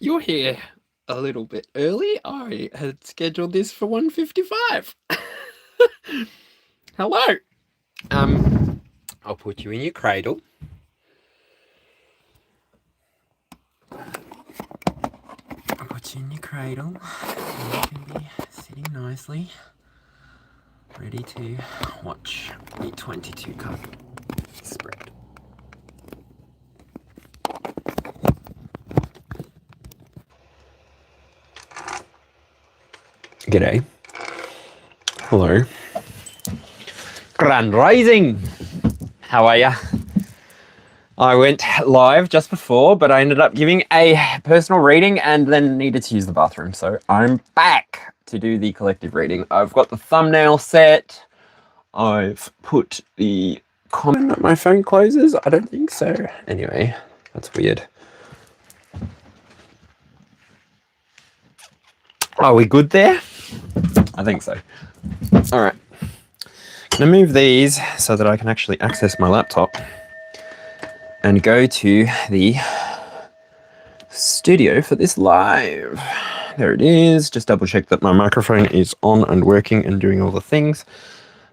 you're here a little bit early. I had scheduled this for 1:55. Hello. I'll put you in your cradle. I'll put you in your cradle. You can be sitting nicely, ready to watch the 22 cup spread. G'day. Hello. Grand Rising. How are ya? I went live just before, but I ended up giving a personal reading and then needed to use the bathroom. So I'm back to do the collective reading. I've got the thumbnail set. I've put the comment that my phone closes. I don't think so. Anyway, that's weird. Are we good there? I think so. All right. I'm going to move these so that I can actually access my laptop and go to the studio for this live. There it is. Just double check that my microphone is on and working and doing all the things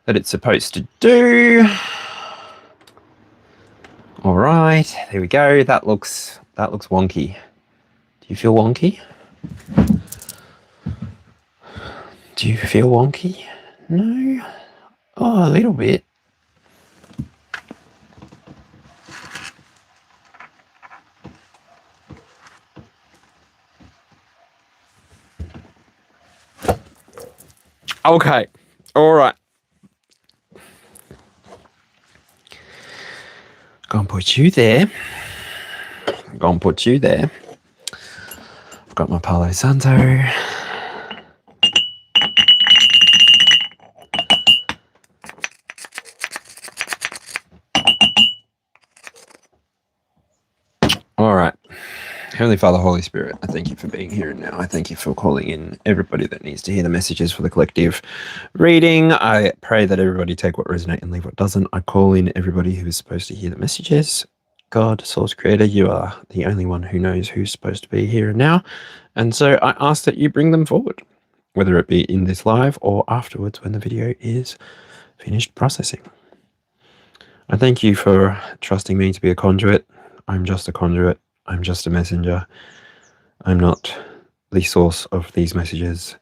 that it's supposed to do. All right, there we go. That looks wonky. Do you feel wonky? Do you feel wonky? No? Oh, a little bit. Okay, all right. Gonna put you there. Gonna put you there. I've got my Palo Santo. All right. Heavenly Father, Holy Spirit, I thank you for being here and now. I thank you for calling in everybody that needs to hear the messages for the collective reading. I pray that everybody take what resonates and leave what doesn't. I call in everybody who is supposed to hear the messages. God, Source Creator, you are the only one who knows who's supposed to be here and now. And so I ask that you bring them forward, whether it be in this live or afterwards when the video is finished processing. I thank you for trusting me to be a conduit. I'm just a conduit. I'm just a messenger. I'm not the source of these messages.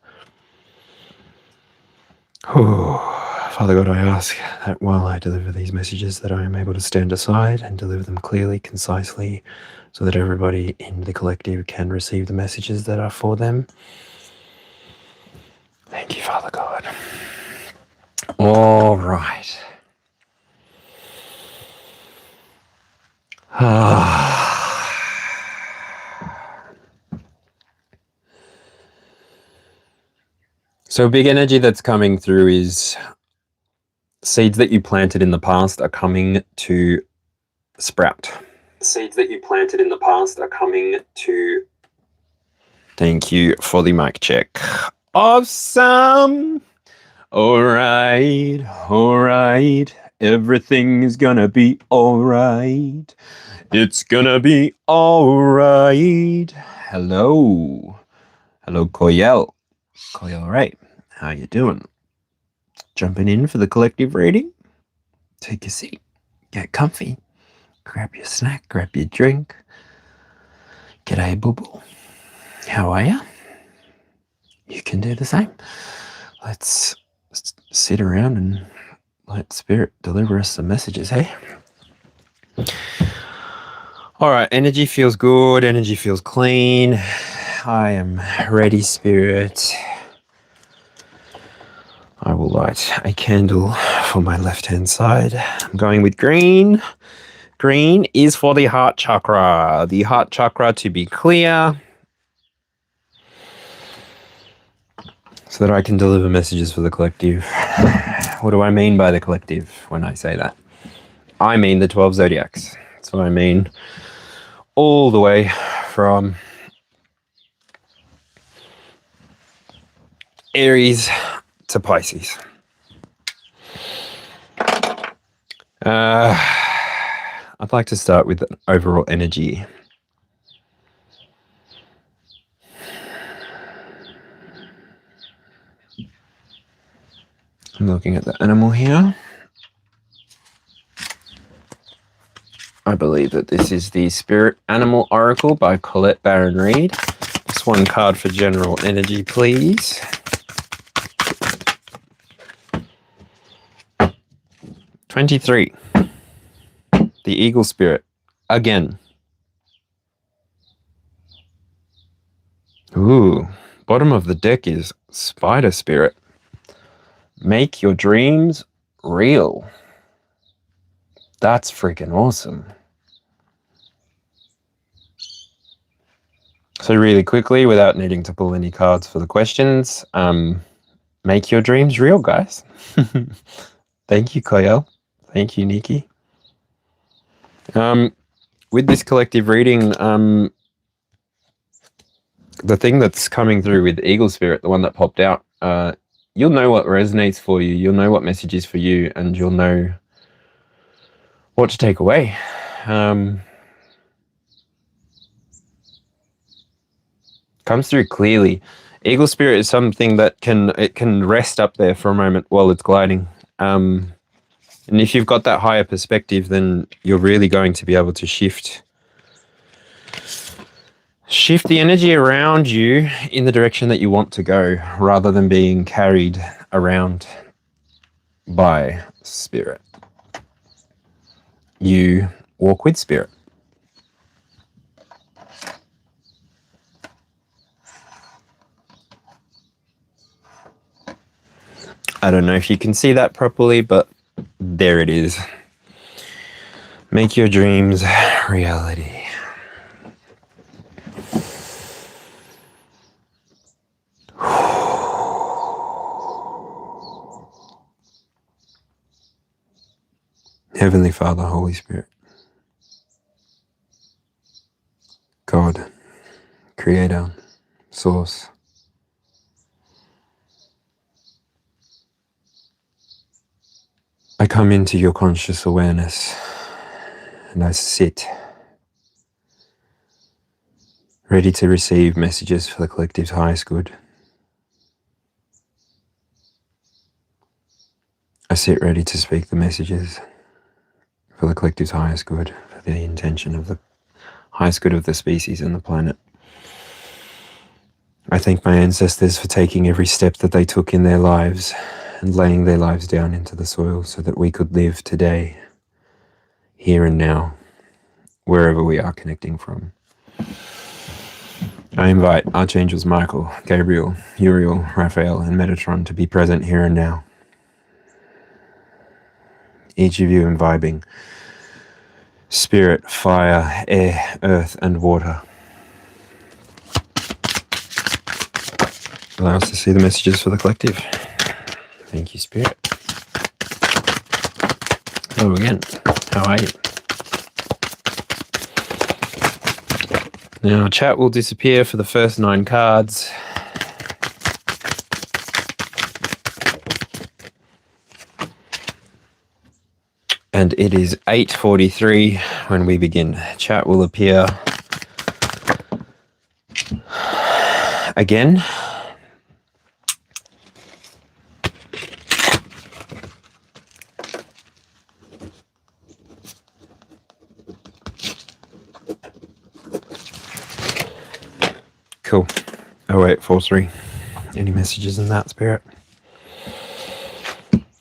Oh, Father God, I ask that while I deliver these messages that I am able to stand aside and deliver them clearly, concisely, so that everybody in the collective can receive the messages that are for them. Thank you, Father God. All right. So a big energy that's coming through is seeds that you planted in the past are coming to sprout. Seeds that you planted in the past are coming to... Thank you for the mic check. Awesome. All right. All right. Everything is gonna be all right. It's gonna be all right. Hello. Hello, Koyel. Koyel, right. How you doing? Jumping in for the collective reading? Take a seat. Get comfy. Grab your snack. Grab your drink. G'day, boo-boo. How are ya? You can do the same. Let's sit around and let Spirit deliver us some messages, hey? All right, energy feels good. Energy feels clean. I am ready, Spirit. I will light a candle for my left-hand side. I'm going with green. Green is for the heart chakra. The heart chakra, to be clear, so that I can deliver messages for the collective. What do I mean by the collective when I say that? I mean the 12 zodiacs. That's what I mean. All the way from Aries to Pisces. I'd like to start with an overall energy. I'm looking at the animal here. I believe that this is the Spirit Animal Oracle by Colette Baron Reed. Just one card for general energy, please. $23. The Eagle Spirit. Again. Ooh. Bottom of the deck is Spider Spirit. Make your dreams real. That's freaking awesome. So really quickly, without needing to pull any cards for the questions, make your dreams real, guys. Thank you, Koyel. Thank you, Nikki. With this collective reading, the thing that's coming through with Eagle Spirit, the one that popped out, you'll know what resonates for you. You'll know what message is for you, and you'll know what to take away. Comes through clearly. Eagle Spirit is something that can rest up there for a moment while it's gliding. And if you've got that higher perspective, then you're really going to be able to shift the energy around you in the direction that you want to go, rather than being carried around by Spirit. You walk with Spirit. I don't know if you can see that properly, but there it is. Make your dreams reality. Heavenly Father, Holy Spirit, God, Creator, Source, I come into your conscious awareness and I sit, ready to receive messages for the collective's highest good. I sit ready to speak the messages for the collective's highest good, for the intention of the highest good of the species and the planet. I thank my ancestors for taking every step that they took in their lives and laying their lives down into the soil so that we could live today, here and now, wherever we are connecting from. I invite Archangels Michael, Gabriel, Uriel, Raphael, and Metatron to be present here and now. Each of you imbibing spirit, fire, air, earth, and water. Allow us to see the messages for the collective. Thank you, Spirit. Hello again. How are you? Now, chat will disappear for the first 9 cards. And it is 8:43 when we begin. Chat will appear again. Cool. 0843. Any messages in that, Spirit?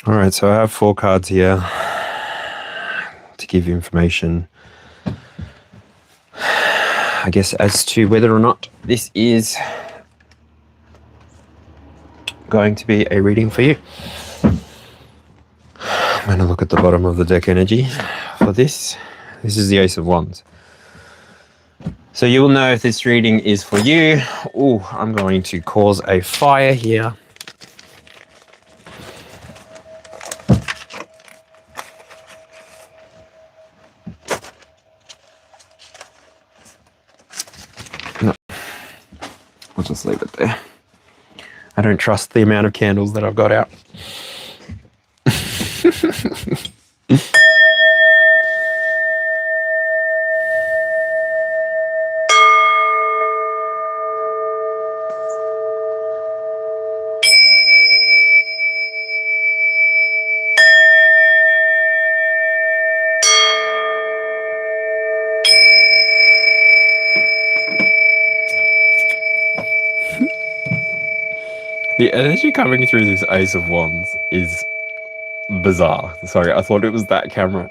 All right, so I have 4 cards here to give you information, I guess, as to whether or not this is going to be a reading for you. I'm going to look at the bottom of the deck energy for this. This is the Ace of Wands. So you will know if this reading is for you. Oh, I'm going to cause a fire here. No, I'll just leave it there. I don't trust the amount of candles that I've got out. The energy coming through this Ace of Wands is bizarre. Sorry, I thought it was that camera.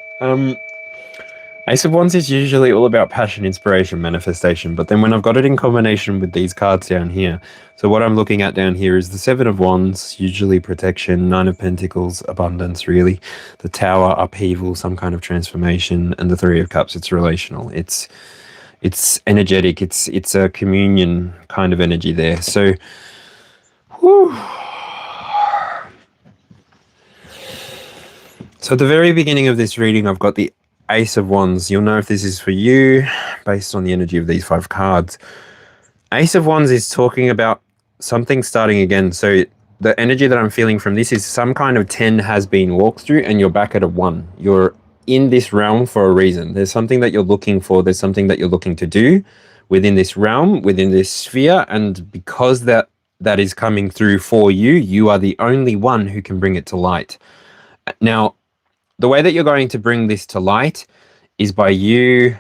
Ace of Wands is usually all about passion, inspiration, manifestation, but then when I've got it in combination with these cards down here, so what I'm looking at down here is the Seven of Wands, usually protection, Nine of Pentacles, abundance, really, the Tower, upheaval, some kind of transformation, and the Three of Cups, it's relational. It's energetic, it's a communion kind of energy there. So, whew. So at the very beginning of this reading, I've got the Ace of Wands. You'll know if this is for you based on the energy of these 5 cards. Ace of Wands is talking about something starting again. So the energy that I'm feeling from this is some kind of 10 has been walked through and you're back at a 1. You're in this realm for a reason. There's something that you're looking for. There's something that you're looking to do within this realm, within this sphere. And because that is coming through for you, you are the only one who can bring it to light. Now, the way that you're going to bring this to light is by you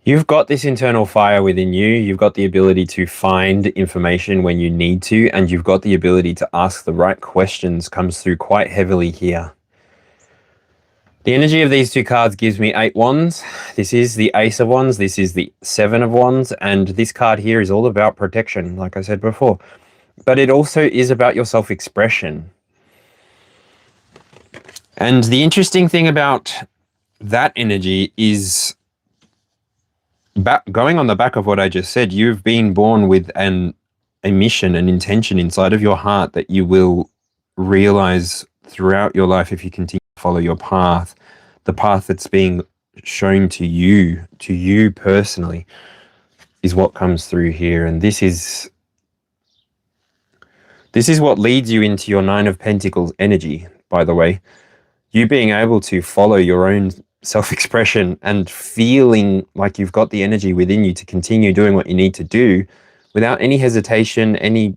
You've got this internal fire within you. You've got the ability to find information when you need to, and you've got the ability to ask the right questions comes through quite heavily here. The energy of these 2 cards gives me 8 wands. This is the Ace of Wands. This is the 7 of Wands. And this card here is all about protection, like I said before. But it also is about your self-expression. And the interesting thing about that energy is going on the back of what I just said, you've been born with a mission, an intention inside of your heart that you will realize throughout your life if you continue to follow your path, the path that's being shown to you personally, is what comes through here. And this is what leads you into your Nine of Pentacles energy, by the way. You being able to follow your own self-expression and feeling like you've got the energy within you to continue doing what you need to do without any hesitation, any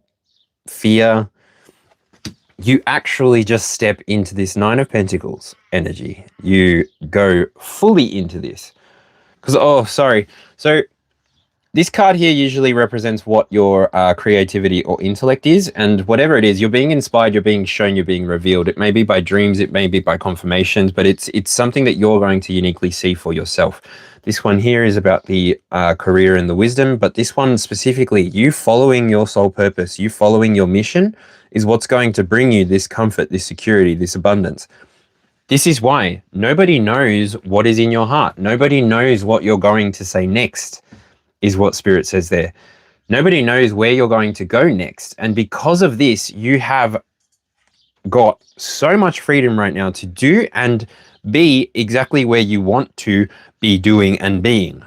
fear. You actually just step into this Nine of Pentacles energy. You go fully into this. So this card here usually represents what your creativity or intellect is, and whatever it is, you're being inspired, you're being shown, you're being revealed. It may be by dreams, it may be by confirmations, but it's something that you're going to uniquely see for yourself. This one here is about the career and the wisdom, but this one specifically, you following your soul purpose, you following your mission is what's going to bring you this comfort, this security, this abundance. This is why nobody knows what is in your heart. Nobody knows what you're going to say next, is what Spirit says there. Nobody knows where you're going to go next. And because of this, you have got so much freedom right now to do and be exactly where you want to be doing and being.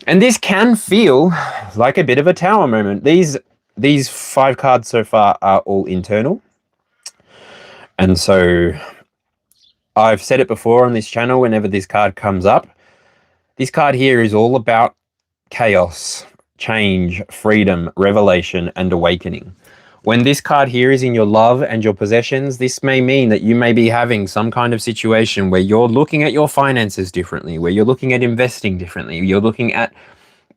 And this can feel like a bit of a tower moment. These 5 cards so far are all internal. And so I've said it before on this channel, whenever this card comes up, this card here is all about chaos, change, freedom, revelation, and awakening. When this card here is in your love and your possessions, this may mean that you may be having some kind of situation where you're looking at your finances differently, where you're looking at investing differently, you're looking at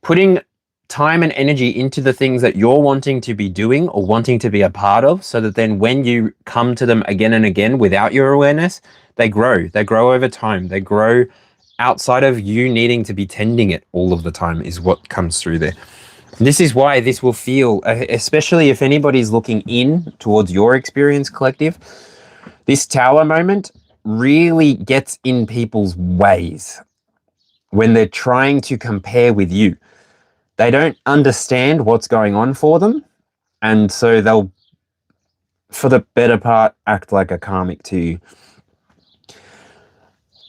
putting time and energy into the things that you're wanting to be doing or wanting to be a part of, so that then when you come to them again and again without your awareness, they grow over time, they grow outside of you needing to be tending it all of the time, is what comes through there. This is why this will feel, especially if anybody's looking in towards your experience collective, this tower moment really gets in people's ways when they're trying to compare with you. They don't understand what's going on for them, and so they'll, for the better part, act like a karmic to you.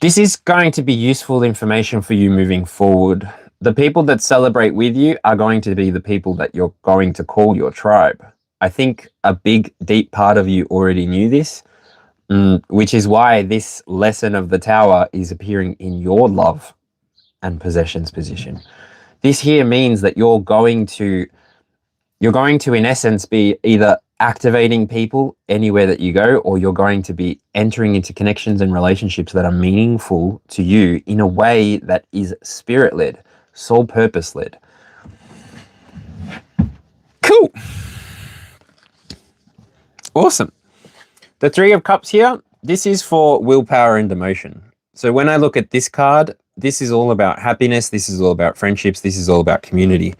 This is going to be useful information for you moving forward. The people that celebrate with you are going to be the people that you're going to call your tribe. I think a big, deep part of you already knew this, which is why this lesson of the tower is appearing in your love and possessions position. This here means that you're going to, in essence, be either activating people anywhere that you go, or you're going to be entering into connections and relationships that are meaningful to you in a way that is spirit-led, soul purpose-led. Cool. Awesome. The Three of Cups here, this is for willpower and emotion. So when I look at this card, this is all about happiness. This is all about friendships. This is all about community.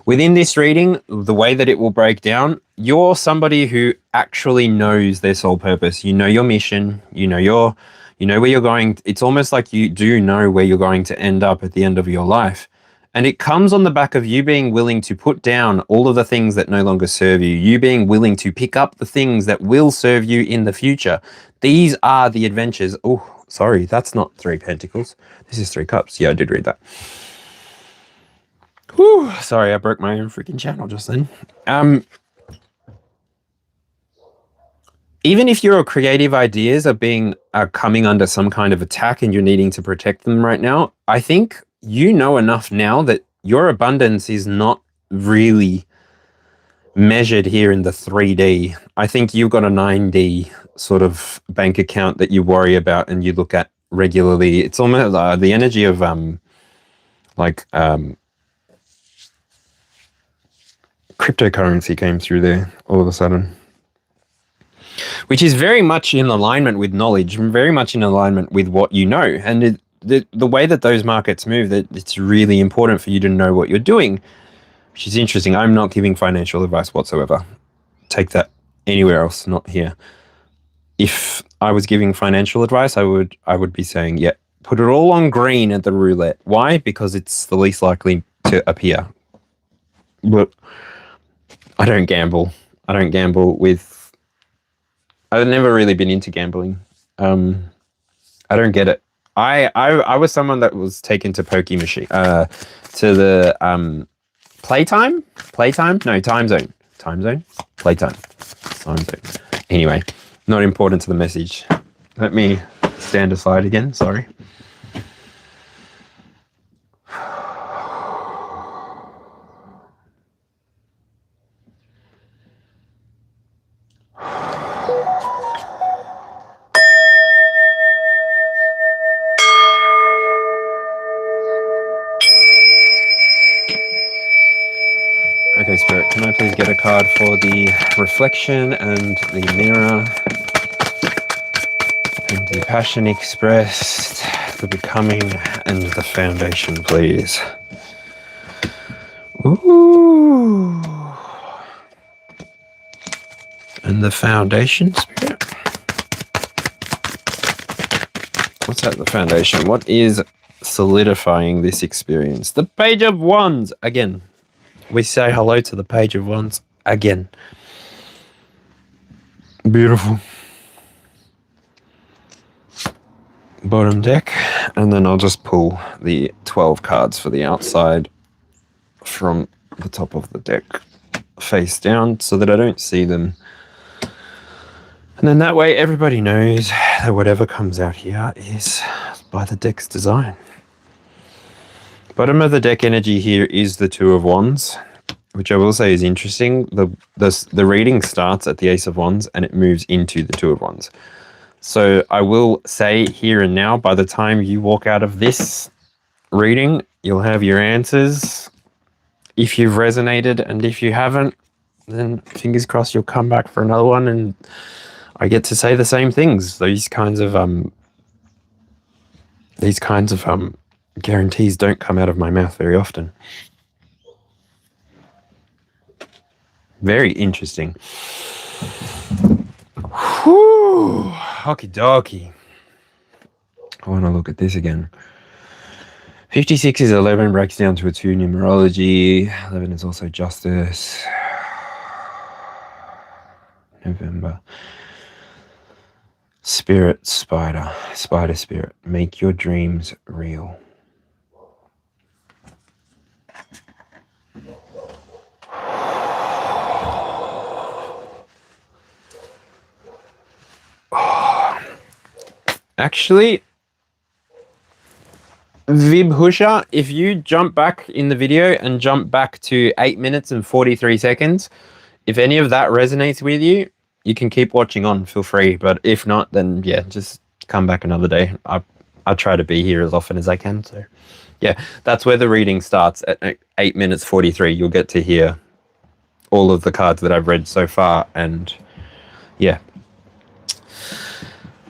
Within this reading, the way that it will break down, you're somebody who actually knows their soul purpose. You know your mission. You know where you're going. It's almost like you do know where you're going to end up at the end of your life. And it comes on the back of you being willing to put down all of the things that no longer serve you, you being willing to pick up the things that will serve you in the future. These are the adventures. Oh, sorry, that's not Three Pentacles. This is Three Cups. Yeah, I did read that. Whew, sorry, I broke my own freaking channel just then. Even if your creative ideas are coming under some kind of attack and you're needing to protect them right now, I think you know enough now that your abundance is not really measured here in the 3D. I think you've got a 9D sort of bank account that you worry about and you look at regularly. It's almost the energy of cryptocurrency came through there all of a sudden, which is very much in alignment with knowledge, very much in alignment with what you know. And the way that those markets move, that it's really important for you to know what you're doing, which is interesting. I'm not giving financial advice whatsoever. Take that anywhere else, not here. If I was giving financial advice, I would be saying, yeah, put it all on green at the roulette. Why? Because it's the least likely to appear. But I don't gamble. I've never really been into gambling. I don't get it. I was someone that was taken to Pokey Machine, to the Time Zone, Playtime, Time Zone. Anyway, not important to the message. Let me stand aside again. Sorry. Okay, Spirit, can I please get a card for the reflection and the mirror and the passion expressed, the becoming and the foundation, please? Ooh. And the foundation, Spirit? What's that, the foundation? What is solidifying this experience? The Page of Wands, again. We say hello to the Page of Wands again. Beautiful. Bottom deck. And then I'll just pull the 12 cards for the outside from the top of the deck face down so that I don't see them. And then that way everybody knows that whatever comes out here is by the deck's design. Bottom of the deck energy here is the Two of Wands, which I will say is interesting. The reading starts at the Ace of Wands and it moves into the Two of Wands. So I will say here and now, by the time you walk out of this reading, you'll have your answers. If you've resonated, and if you haven't, then fingers crossed you'll come back for another one and I get to say the same things. These kinds of guarantees don't come out of my mouth very often. Very interesting. Whew. Okie dokie. I want to look at this again. 56 is 11, breaks down to a 2 numerology. 11 is also justice. November. Spirit, spider spirit. Make your dreams real. Actually, Vibhusha, if you jump back in the video and jump back to 8 minutes and 43 seconds, if any of that resonates with you, you can keep watching on, feel free. But if not, then yeah, just come back another day. I try to be here as often as I can. So yeah, that's where the reading starts at 8 minutes 43. You'll get to hear all of the cards that I've read so far. And yeah.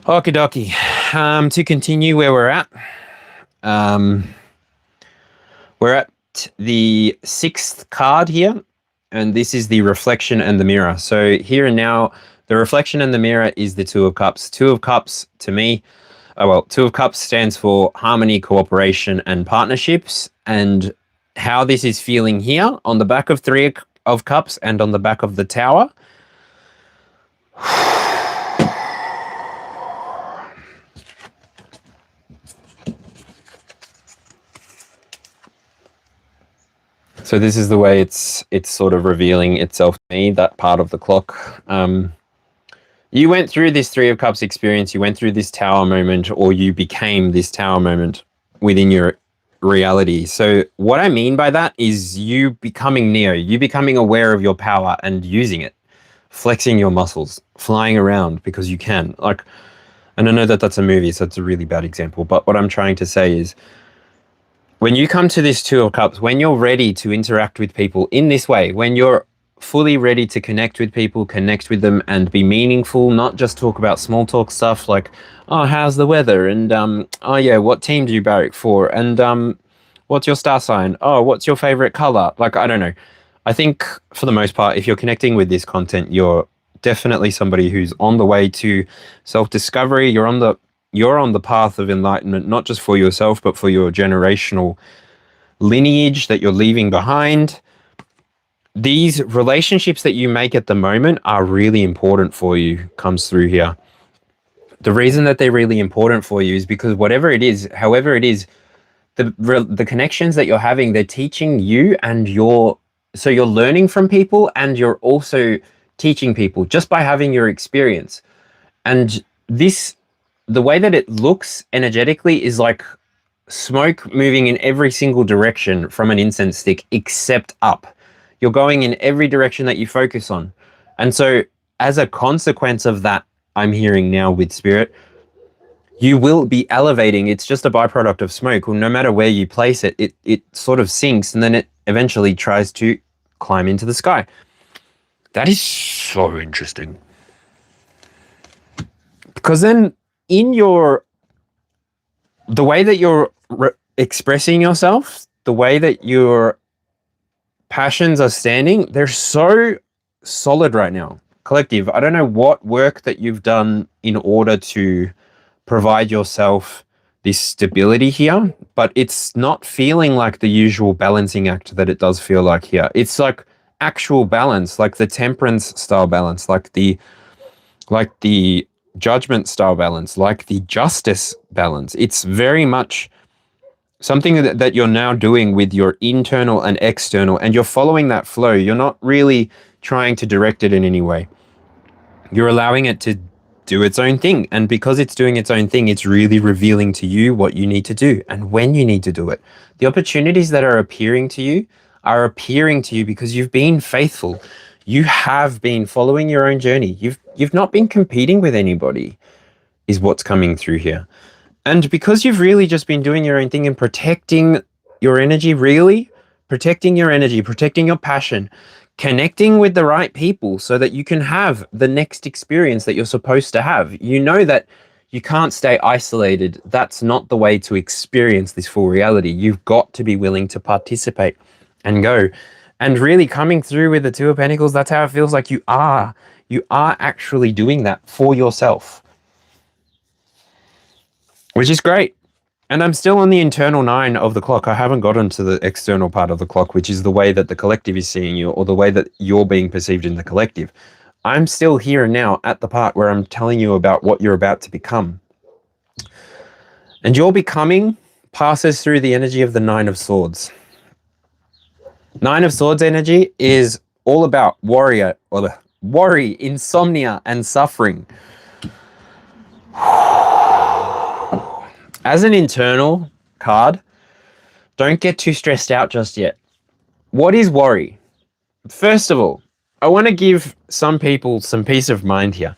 Okie dokie. To continue where we're at, we're at the 6th card here, and this is the reflection and the mirror. So here and now, the reflection and the mirror is the Two of Cups. Two of Cups to me, Two of Cups stands for harmony, cooperation, and partnerships. And how this is feeling here on the back of Three of Cups and on the back of the Tower. So this is the way it's sort of revealing itself to me, that part of the clock. You went through this Three of Cups experience, you went through this Tower moment, or you became this Tower moment within your reality. So what I mean by that is you becoming Neo, you becoming aware of your power and using it, flexing your muscles, flying around because you can. Like, and I know that that's a movie, so it's a really bad example, but what I'm trying to say is, when you come to this Two of Cups, when you're ready to interact with people in this way, when you're fully ready to connect with people, connect with them and be meaningful, not just talk about small talk stuff like, oh, how's the weather? And, oh yeah, what team do you barrack for? And, what's your star sign? Oh, what's your favorite color? Like, I don't know. I think for the most part, if you're connecting with this content, you're definitely somebody who's on the way to self-discovery. You're on the path of enlightenment, not just for yourself, but for your generational lineage that you're leaving behind. These relationships that you make at the moment are really important for you, comes through here. The reason that they're really important for you is because whatever it is, however it is, the connections that you're having, they're teaching you, and so you're learning from people and you're also teaching people just by having your experience. And the way that it looks energetically is like smoke moving in every single direction from an incense stick except up. You're going in every direction that you focus on. And so as a consequence of that, I'm hearing now with Spirit, you will be elevating. It's just a byproduct of smoke. Well, no matter where you place it, it sort of sinks and then it eventually tries to climb into the sky. That is so interesting. Because then the way that you're expressing yourself, the way that your passions are standing, they're so solid right now. Collective, I don't know what work that you've done in order to provide yourself this stability here, but it's not feeling like the usual balancing act that it does feel like here. It's like actual balance, like the temperance style balance, like the judgment style balance, like the justice balance. It's very much something that you're now doing with your internal and external, and you're following that flow. You're not really trying to direct it in any way. You're allowing it to do its own thing. And because it's doing its own thing, it's really revealing to you what you need to do and when you need to do it. The opportunities that are appearing to you because you've been faithful. You have been following your own journey. You've not been competing with anybody, is what's coming through here. And because you've really just been doing your own thing and protecting your energy, protecting your passion, connecting with the right people so that you can have the next experience that you're supposed to have. You know that you can't stay isolated. That's not the way to experience this full reality. You've got to be willing to participate and go. And really coming through with the Two of Pentacles, that's how it feels like you are. You are actually doing that for yourself, which is great. And I'm still on the internal 9 of the clock. I haven't gotten to the external part of the clock, which is the way that the collective is seeing you, or the way that you're being perceived in the collective. I'm still here and now at the part where I'm telling you about what you're about to become. And your becoming passes through the energy of the 9 of Swords. 9 of Swords energy is all about worry, insomnia, and suffering. As an internal card, Don't get too stressed out just yet. What is worry? First of all, I want to give some people some peace of mind here.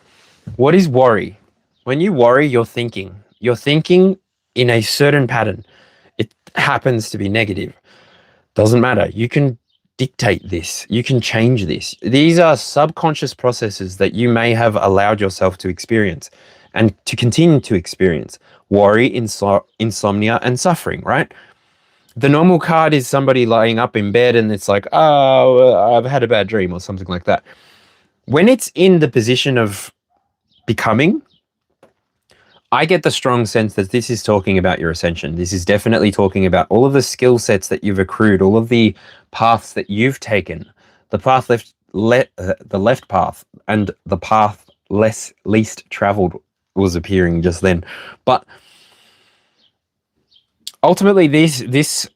What is worry? When you worry, you're thinking. You're thinking in a certain pattern. It happens to be negative. Doesn't matter. You can dictate this. You can change this. These are subconscious processes that you may have allowed yourself to experience and to continue to experience. Worry, insomnia, and suffering, right? The normal card is somebody lying up in bed and it's like, oh, I've had a bad dream or something like that. When it's in the position of becoming, I get the strong sense that this is talking about your ascension. This is definitely talking about all of the skill sets that you've accrued, all of the paths that you've taken, the path the left path, and the path least traveled was appearing just then. But ultimately, this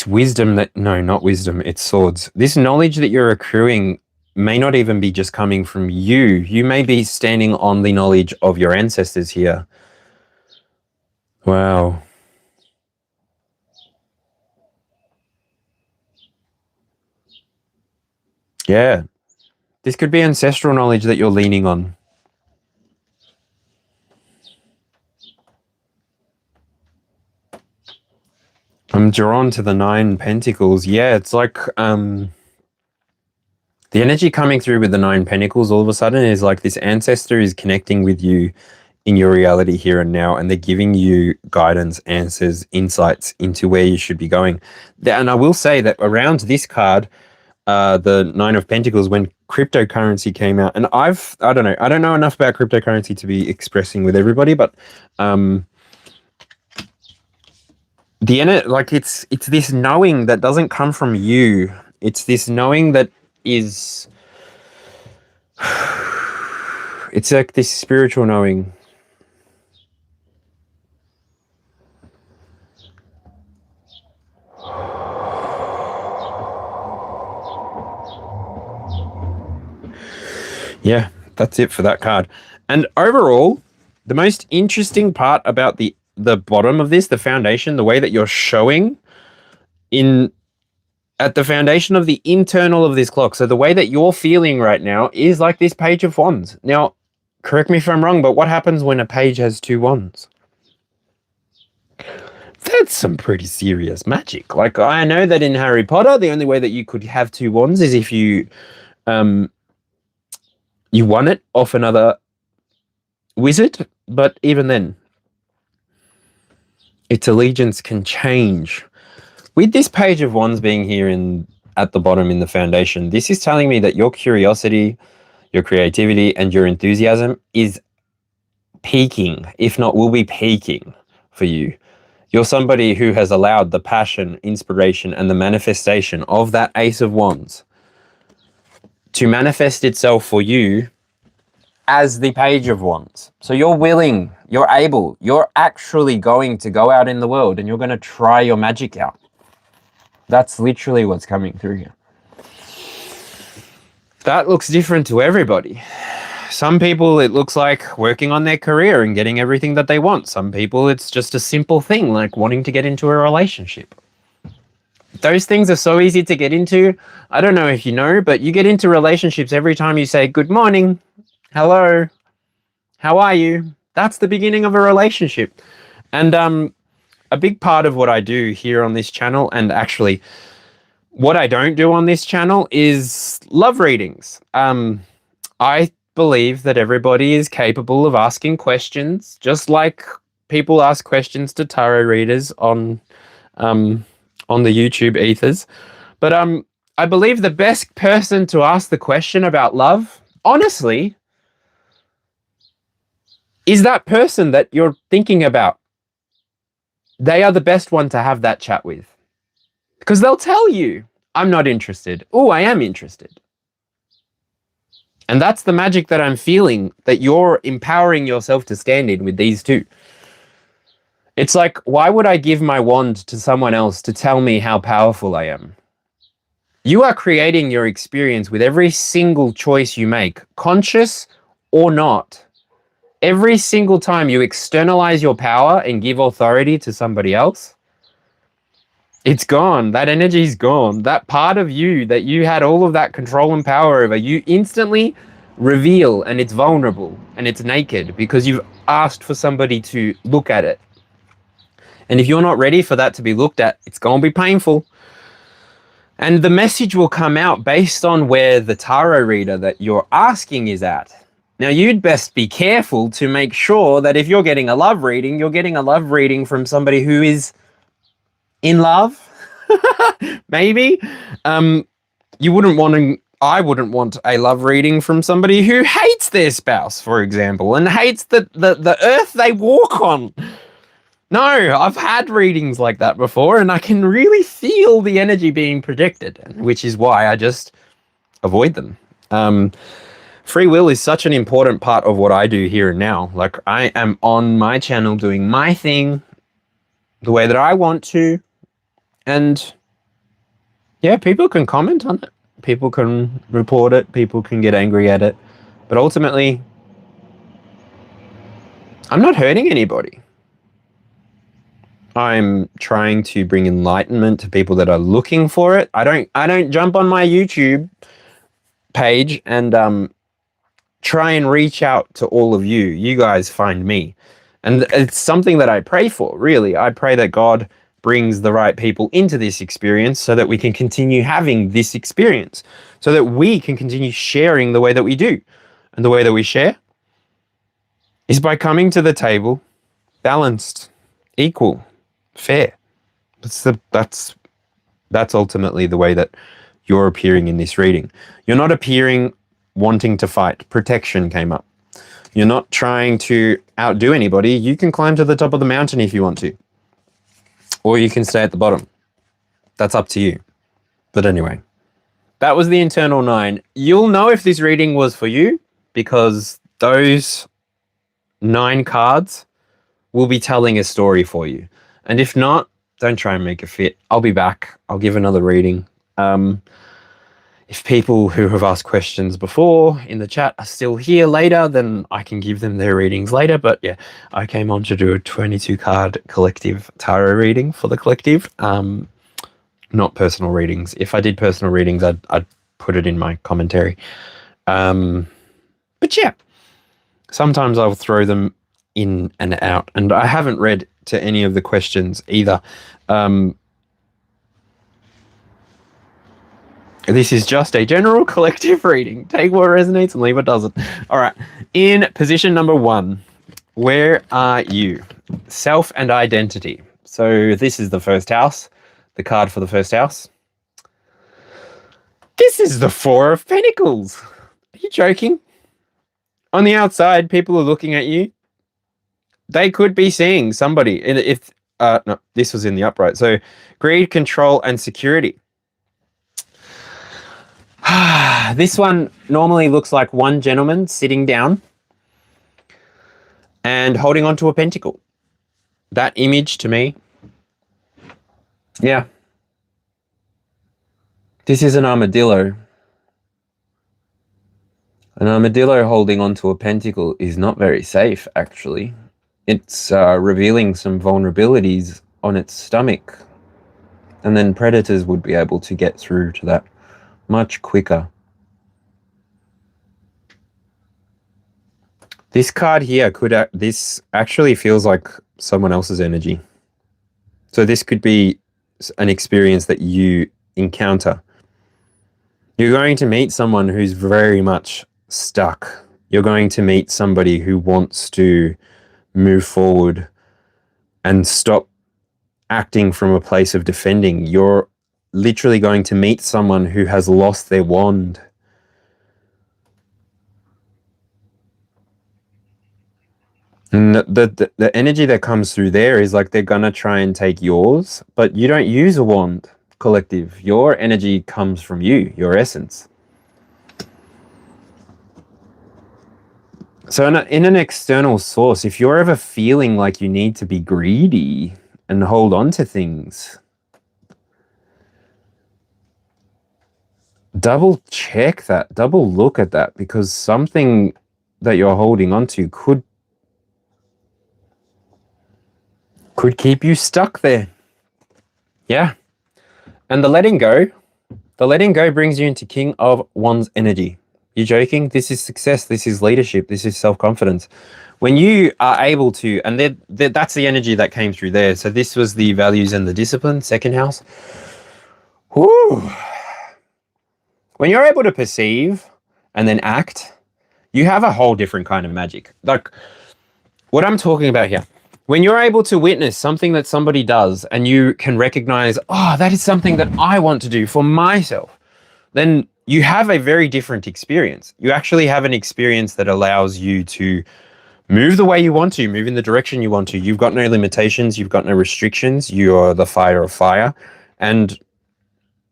wisdom that, no, not wisdom, it's swords. This knowledge that you're accruing may not even be just coming from you. You may be standing on the knowledge of your ancestors here. Wow. Yeah. This could be ancestral knowledge that you're leaning on. I'm drawn to the 9 Pentacles. Yeah, it's like the energy coming through with the 9 Pentacles all of a sudden is like this ancestor is connecting with you in your reality here and now, and they're giving you guidance, answers, insights into where you should be going. And I will say that around this card, the 9 of Pentacles, when cryptocurrency came out, and I don't know enough about cryptocurrency to be expressing with everybody, but it's this knowing that doesn't come from you. It's this knowing that is, it's like this spiritual knowing. Yeah, that's it for that card. And overall, the most interesting part about the bottom of this, the foundation, the way that you're showing at the foundation of the internal of this clock. So the way that you're feeling right now is like this Page of Wands. Now, correct me if I'm wrong, but what happens when a page has 2 wands? That's some pretty serious magic. Like, I know that in Harry Potter, the only way that you could have 2 wands is if you won it off another wizard, but even then, its allegiance can change. With this Page of Wands being here at the bottom in the foundation, this is telling me that your curiosity, your creativity, and your enthusiasm is peaking, if not will be peaking for you. You're somebody who has allowed the passion, inspiration, and the manifestation of that Ace of Wands to manifest itself for you as the Page of Wands. So you're willing, you're able, you're actually going to go out in the world and you're going to try your magic out. That's literally what's coming through here. That looks different to everybody. Some people, it looks like working on their career and getting everything that they want. Some people, it's just a simple thing like wanting to get into a relationship. Those things are so easy to get into. I don't know if you know, but you get into relationships every time you say, good morning, hello, how are you? That's the beginning of a relationship. And a big part of what I do here on this channel, and actually what I don't do on this channel, is love readings. I believe that everybody is capable of asking questions, just like people ask questions to tarot readers on the YouTube ethers. But I believe the best person to ask the question about love, honestly, is that person that you're thinking about. They are the best one to have that chat with. Because they'll tell you, I'm not interested. Oh, I am interested. And that's the magic that I'm feeling, that you're empowering yourself to stand in with these two. It's like, why would I give my wand to someone else to tell me how powerful I am? You are creating your experience with every single choice you make, conscious or not. Every single time you externalize your power and give authority to somebody else, It's gone. That energy's gone. That part of you that you had all of that control and power over, you instantly reveal, and it's vulnerable and it's naked because you've asked for somebody to look at it. And if you're not ready for that to be looked at, it's going to be painful. And the message will come out based on where the tarot reader that you're asking is at. Now, you'd best be careful to make sure that if you're getting a love reading, you're getting a love reading from somebody who is in love. Maybe. You wouldn't want to. I wouldn't want a love reading from somebody who hates their spouse, for example, and hates the earth they walk on. No, I've had readings like that before, and I can really feel the energy being projected, which is why I just avoid them. Free will is such an important part of what I do here and now. Like, I am on my channel doing my thing the way that I want to, and yeah, people can comment on it. People can report it. People can get angry at it. But ultimately, I'm not hurting anybody. I'm trying to bring enlightenment to people that are looking for it. I don't jump on my YouTube page and try and reach out to all of you. You guys find me. And it's something that I pray for, really. I pray that God brings the right people into this experience so that we can continue having this experience, so that we can continue sharing the way that we do. And the way that we share is by coming to the table balanced, equal, fair. That's ultimately the way that you're appearing in this reading. You're not appearing wanting to fight. Protection came up. You're not trying to outdo anybody. You can climb to the top of the mountain if you want to. Or you can stay at the bottom. That's up to you. But anyway, that was the internal 9. You'll know if this reading was for you because those 9 cards will be telling a story for you. And if not, don't try and make it fit. I'll be back. I'll give another reading. If people who have asked questions before in the chat are still here later, then I can give them their readings later. But yeah, I came on to do a 22-card collective tarot reading for the collective, not personal readings. If I did personal readings, I'd put it in my commentary. But yeah, sometimes I'll throw them in and out. And I haven't read to any of the questions either. This is just a general collective reading. Take what resonates and leave what doesn't. All right. In position number 1, where are you? Self and identity. So this is the first house, the card for the first house. This is the 4 of Pentacles. Are you joking? On the outside, people are looking at you. They could be seeing somebody. No, this was in the upright. So greed, control, and security. This one normally looks like one gentleman sitting down and holding onto a pentacle. That image to me, yeah. This is an armadillo. An armadillo holding onto a pentacle is not very safe, actually. It's revealing some vulnerabilities on its stomach. And then predators would be able to get through to that much quicker. This card here this actually feels like someone else's energy. So this could be an experience that you encounter. You're going to meet someone who's very much stuck. You're going to meet somebody who wants to move forward and stop acting from a place of defending. You're literally going to meet someone who has lost their wand. And the energy that comes through there is like they're going to try and take yours, but you don't use a wand, collective. Your energy comes from you, your essence. So in an external source, if you're ever feeling like you need to be greedy and hold on to things, double check that, double look at that, because something that you're holding on to could keep you stuck there. Yeah, And the letting go brings you into King of Wands energy. You're joking? This is success. This is leadership. This is self-confidence. When you are able to, and that's the energy that came through there. So this was the values and the discipline, second house. Whew. When you're able to perceive and then act, you have a whole different kind of magic. Like what I'm talking about here. When you're able to witness something that somebody does and you can recognize, oh, that is something that I want to do for myself, then you have a very different experience. You actually have an experience that allows you to move the way you want to, move in the direction you want to. You've got no limitations. You've got no restrictions. You're the fire of fire. And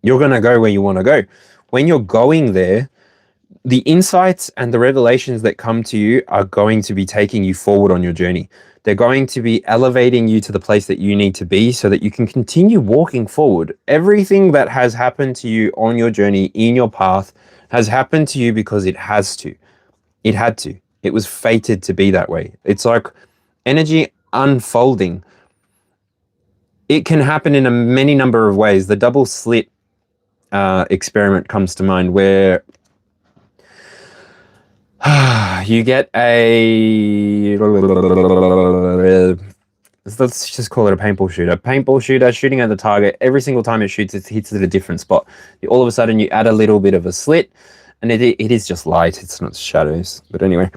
you're going to go where you want to go. When you're going there, the insights and the revelations that come to you are going to be taking you forward on your journey. They're going to be elevating you to the place that you need to be so that you can continue walking forward. Everything that has happened to you on your journey, in your path, has happened to you because it has to. It had to. It was fated to be that way. It's like energy unfolding. It can happen in a many number of ways. The double slit experiment comes to mind where you get a, let's just call it a paintball shooter. Paintball shooter shooting at the target. Every single time it shoots, it hits at a different spot. All of a sudden, you add a little bit of a slit, and it is just light. It's not shadows. But anyway,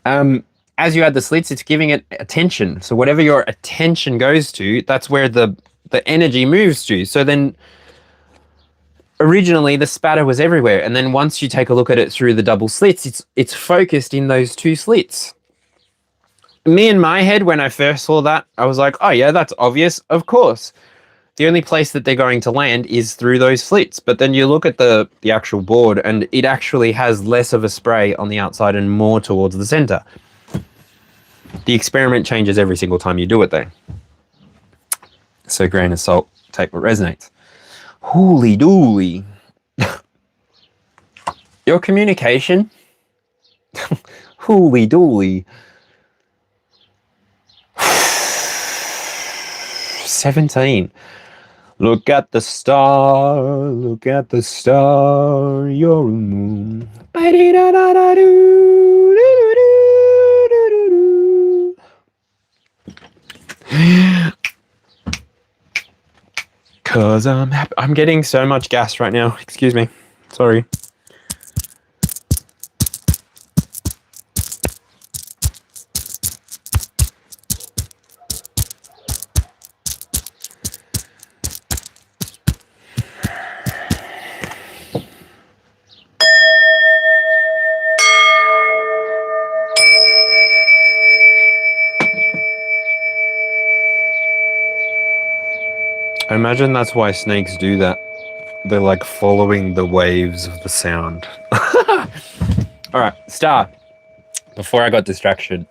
as you add the slits, it's giving it attention. So whatever your attention goes to, that's where the energy moves to. So then originally the spatter was everywhere, and then once you take a look at it through the double slits, it's focused in those two slits. Me in my head, when I first saw that, I was like, oh yeah, that's obvious, of course. The only place that they're going to land is through those slits. But then you look at the actual board, and it actually has less of a spray on the outside and more towards the center. The experiment changes every single time you do it though. So grain of salt, take what resonates. Holy dooly. Your communication. Holy dooly. 17. Look at the star, you're a moon. Cause I'm getting so much gas right now. Excuse me. Sorry. I imagine that's why snakes do that. They're like following the waves of the sound. All right, star. Before I got distracted,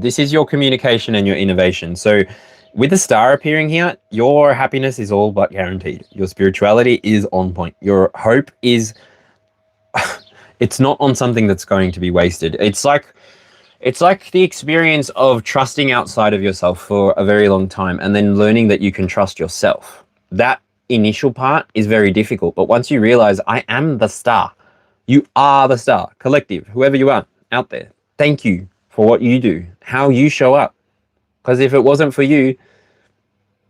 this is your communication and your innovation. So with the star appearing here, your happiness is all but guaranteed. Your spirituality is on point. Your hope is, it's not on something that's going to be wasted. It's like the experience of trusting outside of yourself for a very long time and then learning that you can trust yourself. That initial part is very difficult, but once you realize I am the star, you are the star, collective, whoever you are out there. Thank you for what you do, how you show up. Because if it wasn't for you,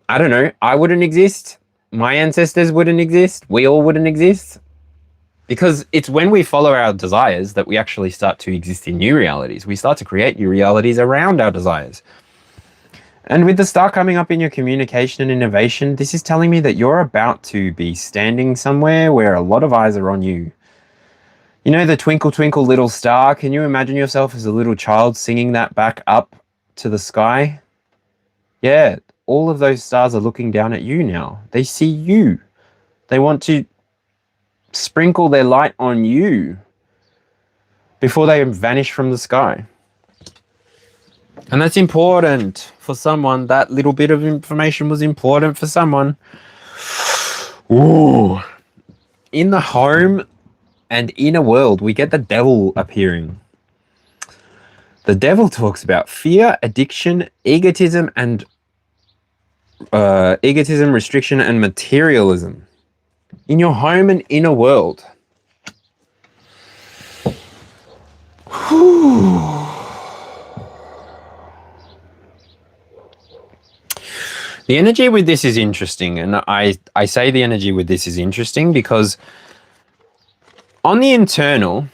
I don't know, I wouldn't exist. My ancestors wouldn't exist. We all wouldn't exist. Because it's when we follow our desires that we actually start to exist in new realities. We start to create new realities around our desires. And with the star coming up in your communication and innovation, this is telling me that you're about to be standing somewhere where a lot of eyes are on you. You know the twinkle, twinkle, little star? Can you imagine yourself as a little child singing that back up to the sky? Yeah, all of those stars are looking down at you now. They see you. They want to sprinkle their light on you before they vanish from the sky. And that's important for someone. That little bit of information was important for someone. Ooh. In the home and inner world, we get the devil appearing. The devil talks about fear, addiction, egotism, and egotism, restriction, and materialism in your home and inner world. The energy with this is interesting, and I say the energy with this is interesting because on the internal,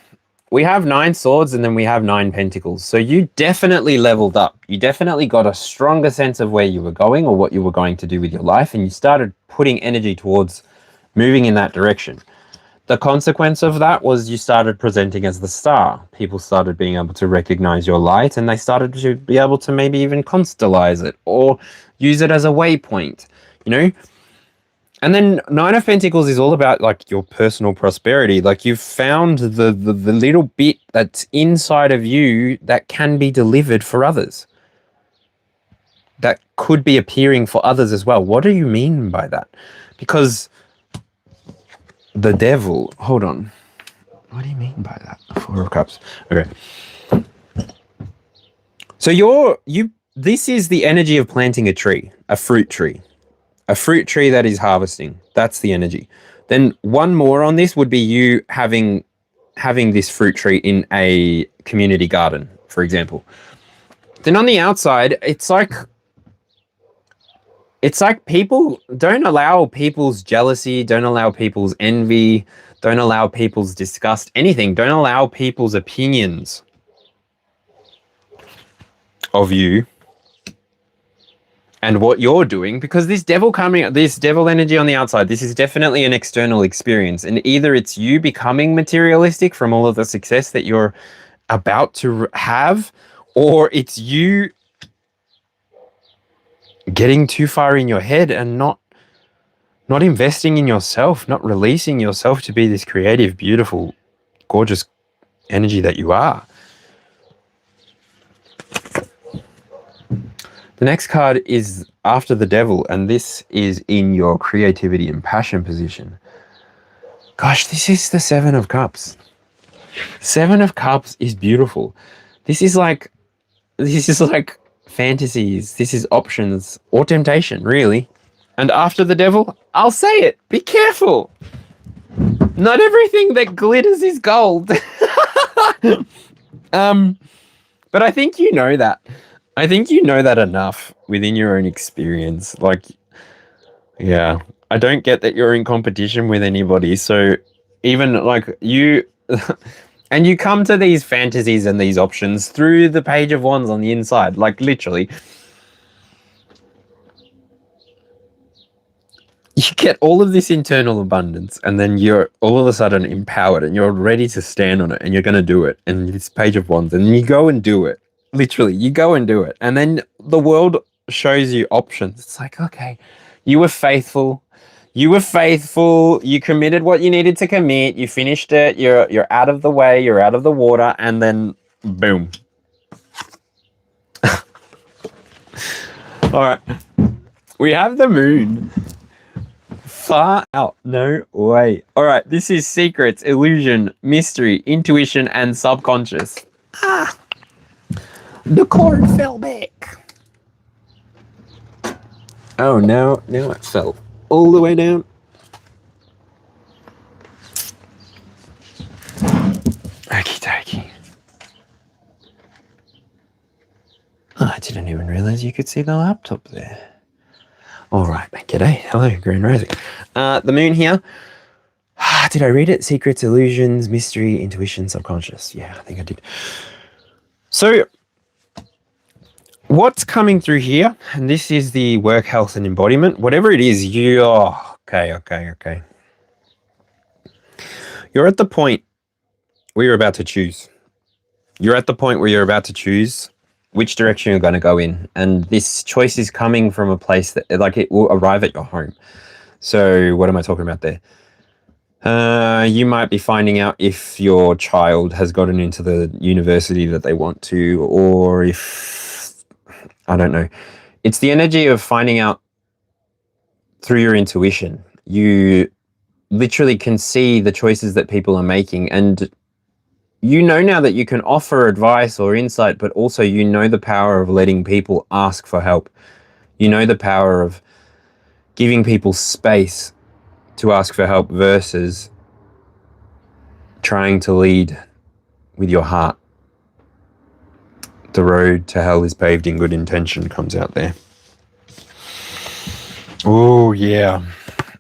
we have 9 swords and then we have 9 pentacles. So you definitely leveled up. You definitely got a stronger sense of where you were going or what you were going to do with your life, and you started putting energy towards moving in that direction. The consequence of that was you started presenting as the star. People started being able to recognize your light, and they started to be able to maybe even constellize it or use it as a waypoint, you know? And then 9 of Pentacles is all about like your personal prosperity. Like you've found the little bit that's inside of you that can be delivered for others. That could be appearing for others as well. What do you mean by that? Because the devil, hold on. What do you mean by that? 4 of Cups. Okay. So this is the energy of planting a tree, a fruit tree. A fruit tree that is harvesting. That's the energy. Then one more on this would be you having this fruit tree in a community garden, for example. Then on the outside, it's like people don't allow people's jealousy, don't allow people's envy, don't allow people's disgust, anything. Don't allow people's opinions of you and what you're doing, because this devil energy on the outside, this is definitely an external experience. And either it's you becoming materialistic from all of the success that you're about to have, or it's you getting too far in your head and not investing in yourself, not releasing yourself to be this creative, beautiful, gorgeous energy that you are. The next card is after the devil, and this is in your creativity and passion position. Gosh, this is the 7 of Cups. 7 of Cups is beautiful. This is like fantasies. This is options or temptation, really. And after the devil, I'll say it. Be careful. Not everything that glitters is gold. But I think you know that. I think you know that enough within your own experience. Like, yeah, I don't get that you're in competition with anybody. So even like you, and you come to these fantasies and these options through the Page of Wands on the inside, like literally. You get all of this internal abundance, and then you're all of a sudden empowered and you're ready to stand on it, and you're going to do it. And this Page of Wands, and you go and do it. Literally, you go and do it. And then the world shows you options. It's like, okay, you were faithful. You committed what you needed to commit. You finished it. You're out of the way. You're out of the water. And then, boom. All right. We have the moon. Far out. No way. All right. This is secrets, illusion, mystery, intuition, and subconscious. The cord fell back. Oh, no. Now it fell all the way down. Okie dokie. Oh, I didn't even realize you could see the laptop there. All right. G'day. Hello, Grand Rising. The moon here. Did I read it? Secrets, illusions, mystery, intuition, subconscious. Yeah, I think I did. So, what's coming through here, and this is the work, health, and embodiment. Whatever it is, okay. You're at the point where you're about to choose. You're at the point where you're about to choose which direction you're going to go in. And this choice is coming from a place that, like, it will arrive at your home. So what am I talking about there? You might be finding out if your child has gotten into the university that they want to, or if, I don't know. It's the energy of finding out through your intuition. You literally can see the choices that people are making, and you know now that you can offer advice or insight, but also you know the power of letting people ask for help. You know the power of giving people space to ask for help versus trying to lead with your heart. The road to hell is paved in good intention comes out there. Oh, yeah.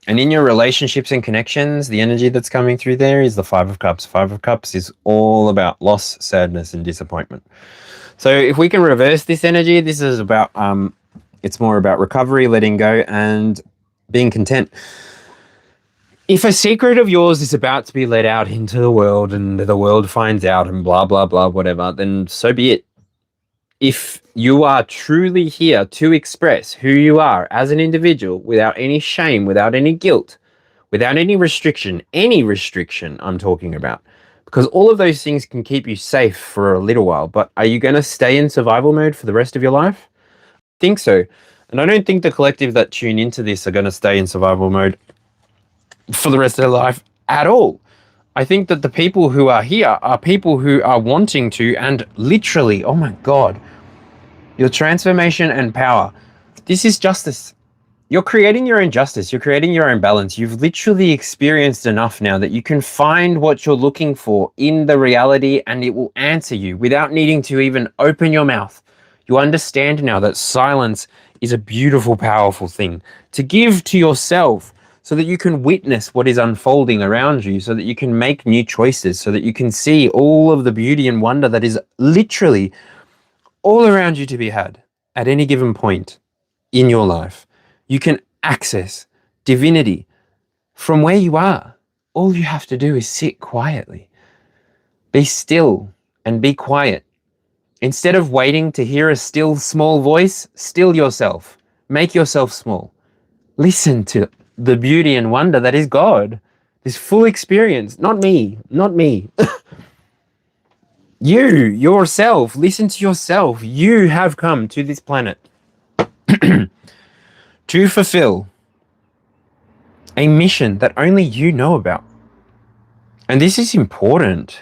And in your relationships and connections, the energy that's coming through there is the Five of Cups. Five of Cups is all about loss, sadness, and disappointment. So if we can reverse this energy, this is about, it's more about recovery, letting go, and being content. If a secret of yours is about to be let out into the world and the world finds out and blah, blah, blah, whatever, then so be it. If you are truly here to express who you are as an individual without any shame, without any guilt, without any restriction I'm talking about, because all of those things can keep you safe for a little while, but are you going to stay in survival mode for the rest of your life? I think so. And I don't think the collective that tune into this are going to stay in survival mode for the rest of their life at all. I think that the people who are here are people who are wanting to, and literally, oh my God, your transformation and power. This is justice. You're creating your own justice. You're creating your own balance. You've literally experienced enough now that you can find what you're looking for in the reality, and it will answer you without needing to even open your mouth. You understand now that silence is a beautiful, powerful thing to give to yourself so that you can witness what is unfolding around you, so that you can make new choices, so that you can see all of the beauty and wonder that is literally all around you to be had at any given point in your life. You can access divinity from where you are. All you have to do is sit quietly, be still and be quiet. Instead of waiting to hear a still small voice, still yourself. Make yourself small. Listen to the beauty and wonder that is God. This full experience, not me. You, yourself, listen to yourself. You have come to this planet to fulfill a mission that only you know about. And this is important.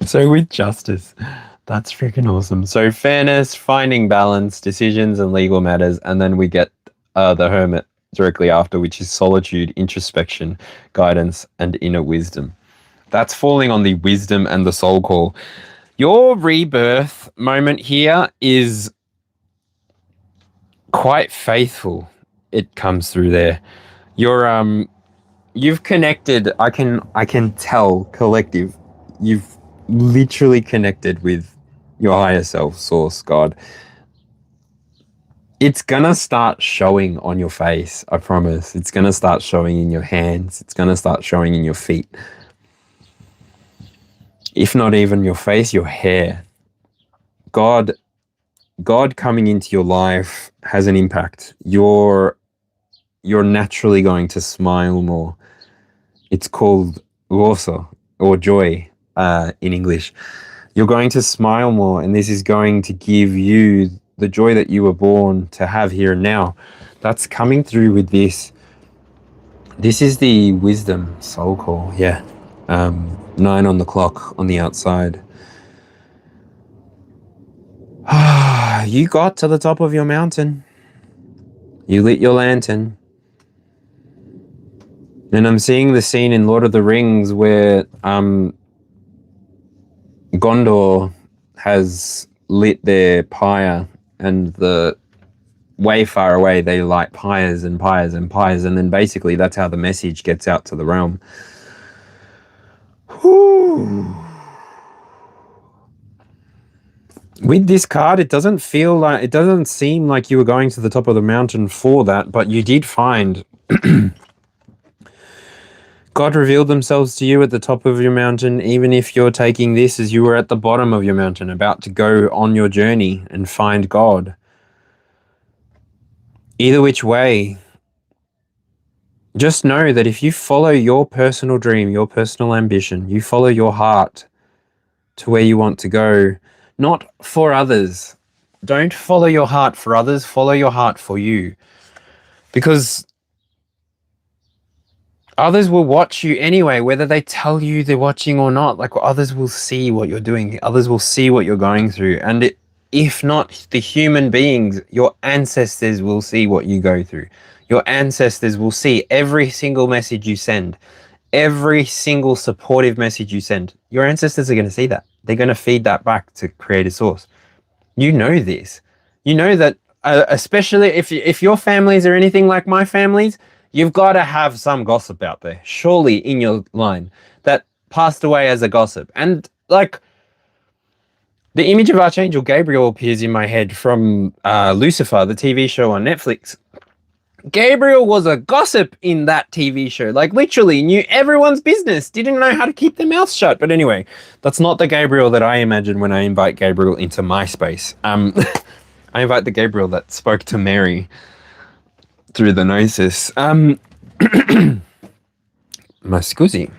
So with justice, that's freaking awesome. So fairness, finding balance, decisions and legal matters. And then we get the Hermit directly after, which is solitude, introspection, guidance, and inner wisdom. That's falling on the wisdom and the soul call. Your rebirth moment here is quite faithful. It comes through there. You've connected. I can tell, collective. You've literally connected with your higher self, source, God. It's gonna start showing on your face, I promise. It's gonna start showing in your hands. It's gonna start showing in your feet. If not even your face, your hair. God coming into your life has an impact. You're naturally going to smile more. It's called gozo, or joy in English. You're going to smile more, and this is going to give you the joy that you were born to have here and now. That's coming through with this. This is the wisdom soul call, yeah. 9 on the clock on the outside. You got to the top of your mountain. You lit your lantern. And I'm seeing the scene in Lord of the Rings where Gondor has lit their pyre, and the way far away they light pyres and pyres and pyres, and then basically that's how the message gets out to the realm. Whew. With this card, it doesn't seem like you were going to the top of the mountain for that, but you did find God revealed themselves to you at the top of your mountain, even if you're taking this as you were at the bottom of your mountain, about to go on your journey and find God. Either which way, just know that if you follow your personal dream, your personal ambition, you follow your heart to where you want to go, not for others. Don't follow your heart for others, follow your heart for you. Because Others will watch you anyway, whether they tell you they're watching or not. Like, others will see what you're doing. Others will see what you're going through. And if not the human beings, your ancestors will see what you go through. Your ancestors will see every single message you send, every single supportive message you send. Your ancestors are going to see that. They're going to feed that back to Creator Source. You know this. You know that, especially if your families are anything like my families, you've got to have some gossip out there, surely, in your line that passed away as a gossip. And like, the image of Archangel Gabriel appears in my head from Lucifer, the TV show on Netflix. Gabriel was a gossip in that TV show, like literally knew everyone's business, didn't know how to keep their mouth shut. But anyway, that's not the Gabriel that I imagine when I invite Gabriel into my space. I invite the Gabriel that spoke to Mary through the gnosis. Ma scusi,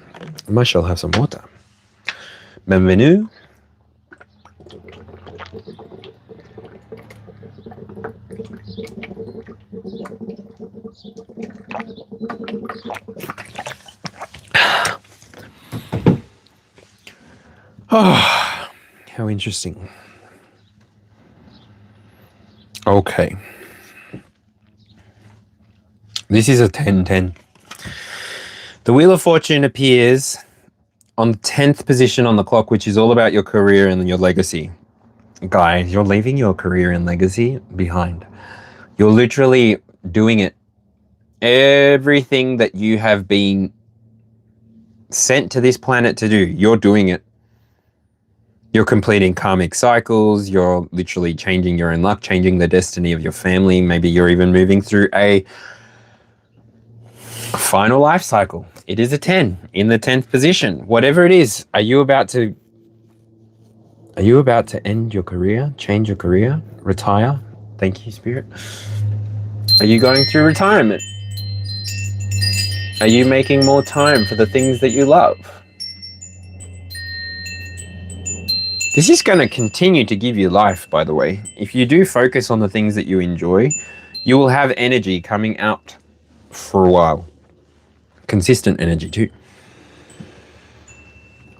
ma shall have some water. Benvenue. Oh, how interesting. Okay. This is a 10-10. The Wheel of Fortune appears on the 10th position on the clock, which is all about your career and your legacy. Guys, you're leaving your career and legacy behind. You're literally doing it. Everything that you have been sent to this planet to do, you're doing it. You're completing karmic cycles. You're literally changing your own luck, changing the destiny of your family. Maybe you're even moving through a final life cycle. It is a 10 in the 10th position. Whatever it is, are you about to end your career, change your career, retire? Thank you, Spirit. Are you going through retirement? Are you making more time for the things that you love? This is going to continue to give you life, by the way. If you do focus on the things that you enjoy, you will have energy coming out for a while. Consistent energy too.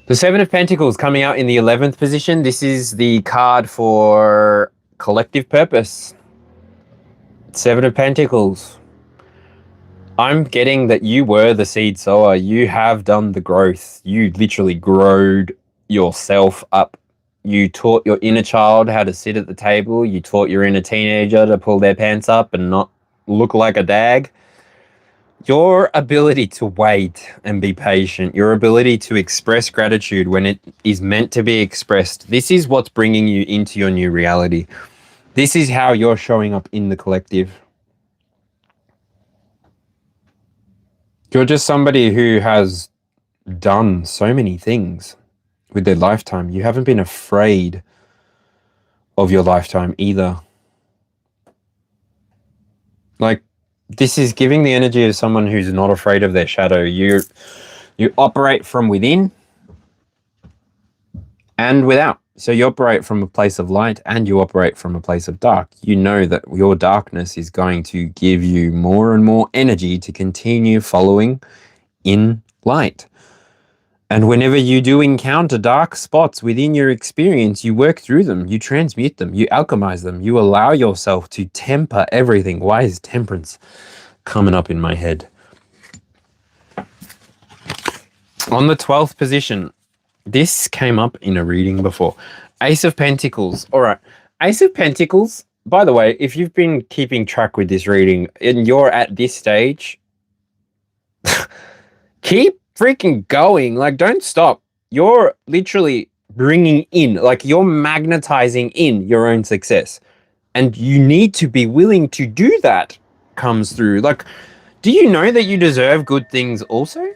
The Seven of Pentacles coming out in the 11th position. This is the card for collective purpose. Seven of Pentacles. I'm getting that you were the seed sower. You have done the growth. You literally growed yourself up. You taught your inner child how to sit at the table. You taught your inner teenager to pull their pants up and not look like a dag. Your ability to wait and be patient, your ability to express gratitude when it is meant to be expressed, this is what's bringing you into your new reality. This is how you're showing up in the collective. You're just somebody who has done so many things with their lifetime. You haven't been afraid of your lifetime either. Like, this is giving the energy of someone who's not afraid of their shadow. You operate from within and without. So you operate from a place of light and you operate from a place of dark. You know that your darkness is going to give you more and more energy to continue following in light. And whenever you do encounter dark spots within your experience, you work through them, you transmute them, you alchemize them, you allow yourself to temper everything. Why is temperance coming up in my head? On the 12th position, this came up in a reading before. Ace of Pentacles. All right. Ace of Pentacles, by the way, if you've been keeping track with this reading and you're at this stage, keep freaking going. Like, don't stop. You're literally bringing in, like, you're magnetizing in your own success. And you need to be willing to do that. Comes through. Like, do you know that you deserve good things also?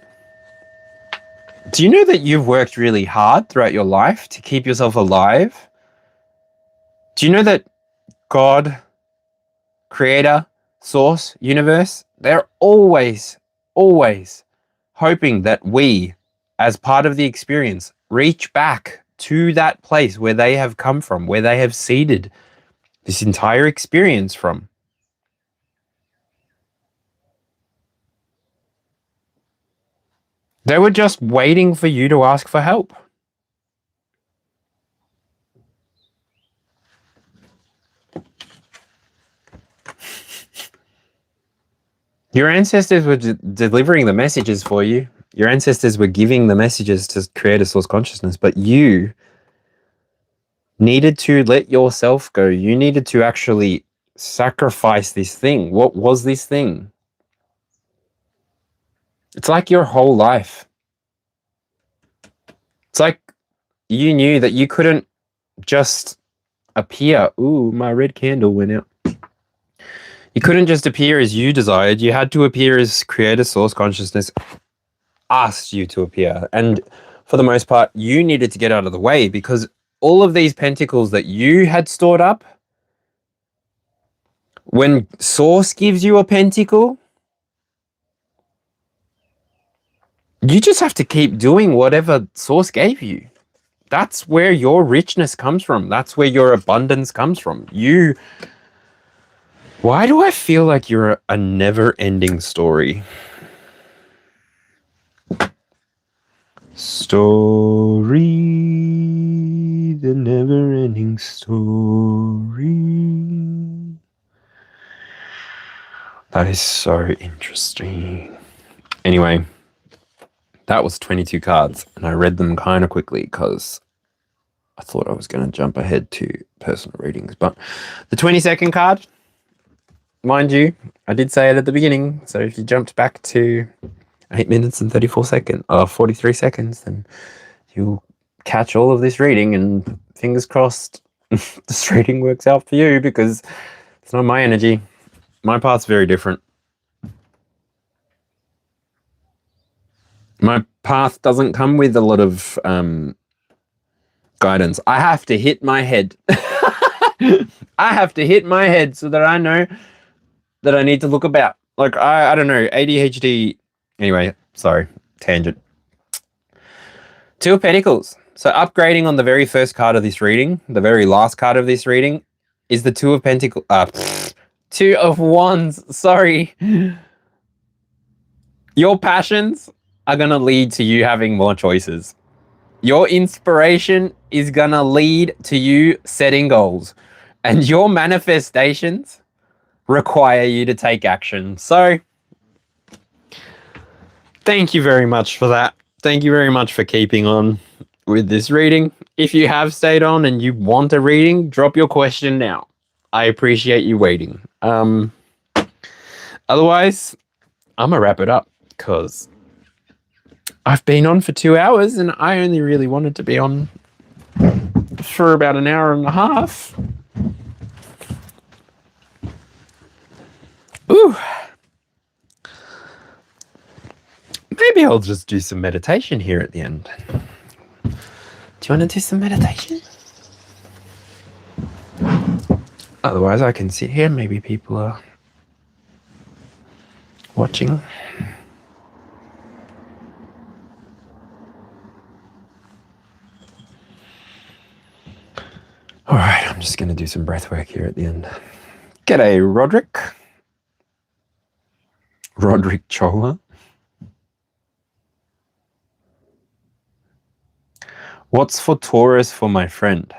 Do you know that you've worked really hard throughout your life to keep yourself alive? Do you know that God, Creator, Source, Universe, they're always hoping that we, as part of the experience, reach back to that place where they have come from, where they have seeded this entire experience from. They were just waiting for you to ask for help. Your ancestors were delivering the messages for you. Your ancestors were giving the messages to create a source consciousness, but you needed to let yourself go. You needed to actually sacrifice this thing. What was this thing? It's like your whole life. It's like you knew that you couldn't just appear. Ooh, my red candle went out. You couldn't just appear as you desired. You had to appear as creator source consciousness asked you to appear. And for the most part, you needed to get out of the way because all of these pentacles that you had stored up, when source gives you a pentacle, you just have to keep doing whatever source gave you. That's where your richness comes from. That's where your abundance comes from. Why do I feel like you're a never-ending story? Story, the never-ending story. That is so interesting. Anyway, that was 22 cards, and I read them kind of quickly because I thought I was going to jump ahead to personal readings. But the 22nd card, mind you, I did say it at the beginning, so if you jumped back to 8 minutes and 43 seconds, then you'll catch all of this reading, and fingers crossed this reading works out for you because it's not my energy. My path's very different. My path doesn't come with a lot of guidance. I have to hit my head. I have to hit my head so that I know that I need to look about. Like, I don't know, ADHD. Anyway, sorry, tangent. Two of Pentacles. So upgrading on the very first card of this reading, the very last card of this reading, is the Two of Pentacles. Two of Wands. Sorry. Your passions are going to lead to you having more choices. Your inspiration is going to lead to you setting goals. And your manifestations require you to take action. So, thank you very much for that. Thank you very much for keeping on with this reading. If you have stayed on and you want a reading, drop your question now. I appreciate you waiting. Otherwise, I'm going to wrap it up because I've been on for 2 hours and I only really wanted to be on for about an hour and a half. Ooh. Maybe I'll just do some meditation here at the end. Do you want to do some meditation? Otherwise, I can sit here. Maybe people are watching. All right, I'm just going to do some breath work here at the end. G'day, Roderick. Roderick Chola. What's for Taurus for my friend?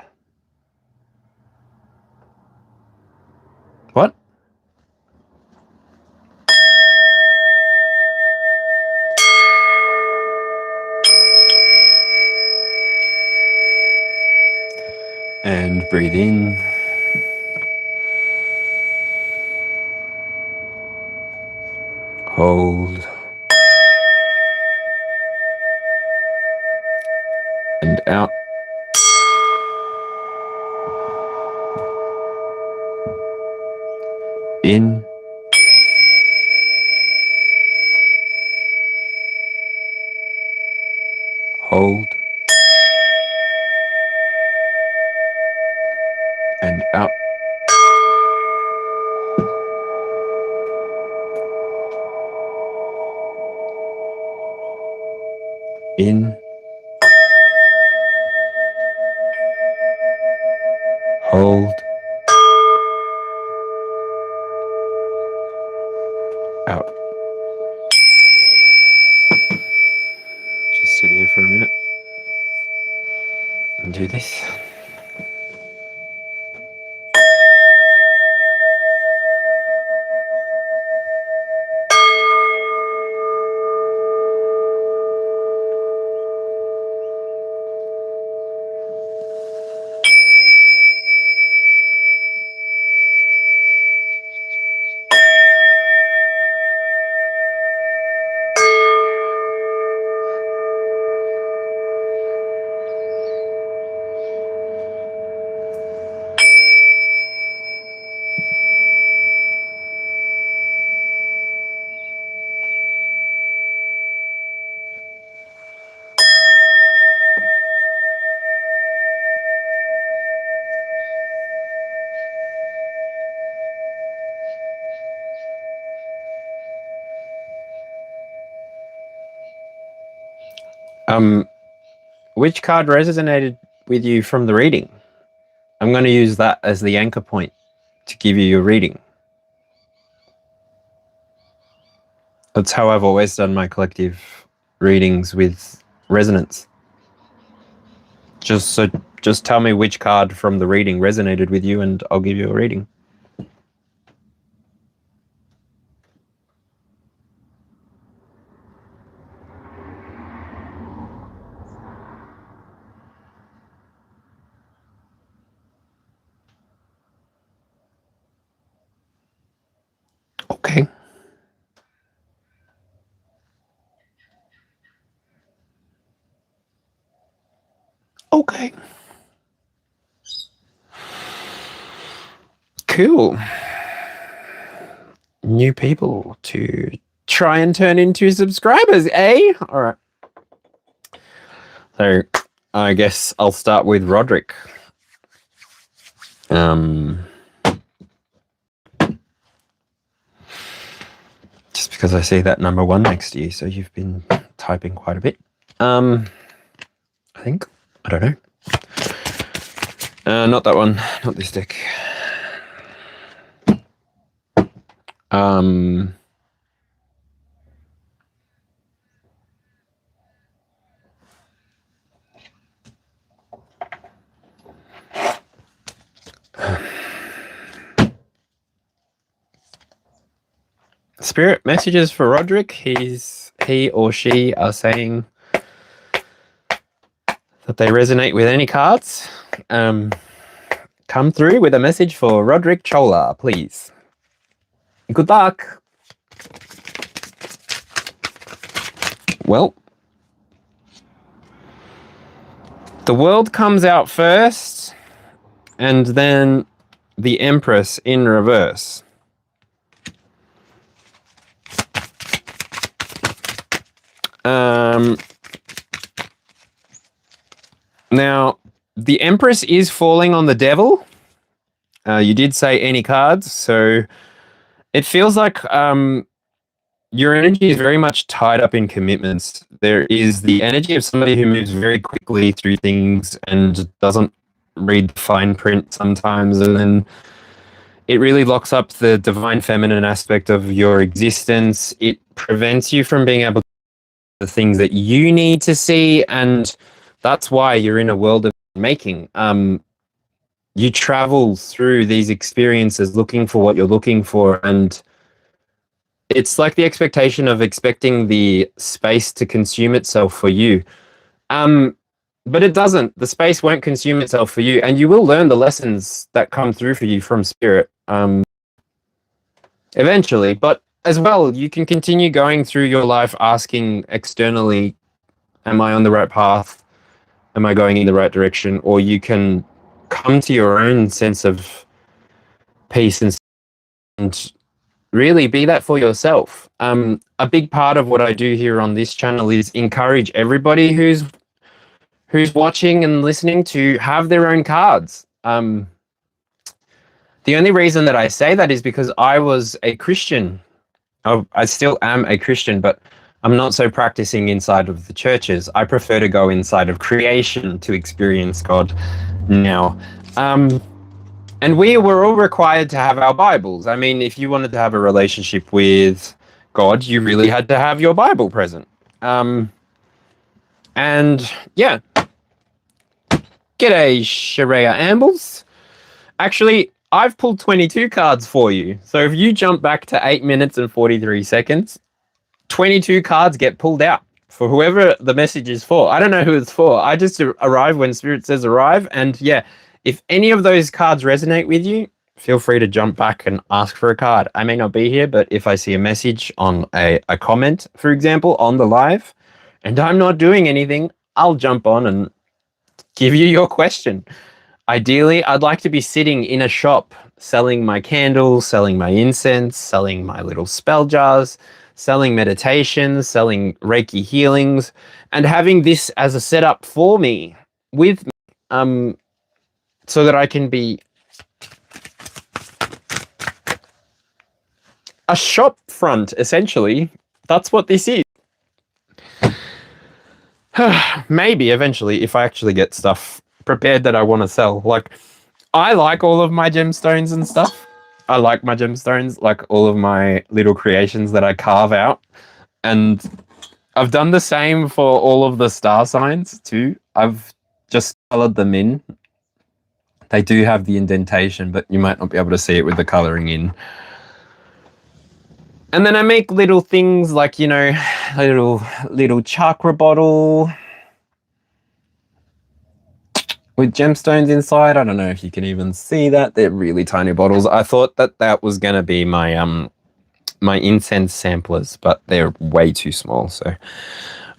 What? And breathe in. Hold. And out. In. Hold. And out. In. Hold. Out. sit here for a minute and do this. Which card resonated with you from the reading? I'm going to use that as the anchor point to give you your reading. That's how I've always done my collective readings with resonance. Just tell me which card from the reading resonated with you and I'll give you a reading. Okay. Okay. Cool. New people to try and turn into subscribers, eh? All right. So I guess I'll start with Roderick. Just because I see that number 1 next to you, so you've been typing quite a bit. I think. I don't know. Not that one. Not this deck. Spirit messages for Roderick. He or she are saying that they resonate with any cards. Come through with a message for Roderick Chola, please. Good luck. Well, the World comes out first, and then the Empress in reverse. Now, the Empress is falling on the Devil. You did say any cards, so it feels like your energy is very much tied up in commitments. There is the energy of somebody who moves very quickly through things and doesn't read the fine print sometimes, and then it really locks up the divine feminine aspect of your existence. It prevents you from being able to see the things that you need to see, and that's why you're in a world of making. You travel through these experiences looking for what you're looking for, and it's like the expectation of expecting the space to consume itself for you. But it doesn't. The space won't consume itself for you, and you will learn the lessons that come through for you from Spirit eventually. But as well, you can continue going through your life asking externally, am I on the right path? Am I going in the right direction? Or you can come to your own sense of peace and really be that for yourself. A big part of what I do here on this channel is encourage everybody who's watching and listening to have their own cards. The only reason that I say that is because I was a Christian. I still am a Christian, but I'm not so practicing inside of the churches. I prefer to go inside of creation to experience God now. And we were all required to have our Bibles. I mean, if you wanted to have a relationship with God, you really had to have your Bible present. And yeah, g'day, Sharia Ambles. Actually, I've pulled 22 cards for you. So if you jump back to 8 minutes and 43 seconds, 22 cards get pulled out for whoever the message is for. I don't know who it's for. I just arrive when Spirit says arrive. And yeah, if any of those cards resonate with you, feel free to jump back and ask for a card. I may not be here, but if I see a message on a comment, for example, on the live, and I'm not doing anything, I'll jump on and give you your question. Ideally, I'd like to be sitting in a shop selling my candles, selling my incense, selling my little spell jars, selling meditations, selling Reiki healings, and having this as a setup for me with me, so that I can be a shop front, essentially. That's what this is. Maybe eventually, if I actually get stuff prepared that I want to sell. Like, I like all of my gemstones and stuff. I like my gemstones, like all of my little creations that I carve out. And I've done the same for all of the star signs too. I've just colored them in. They do have the indentation, but you might not be able to see it with the coloring in. And then I make little things like, you know, little chakra bottle with gemstones inside. I don't know if you can even see that. They're really tiny bottles. I thought that was going to be my my incense samplers, but they're way too small. So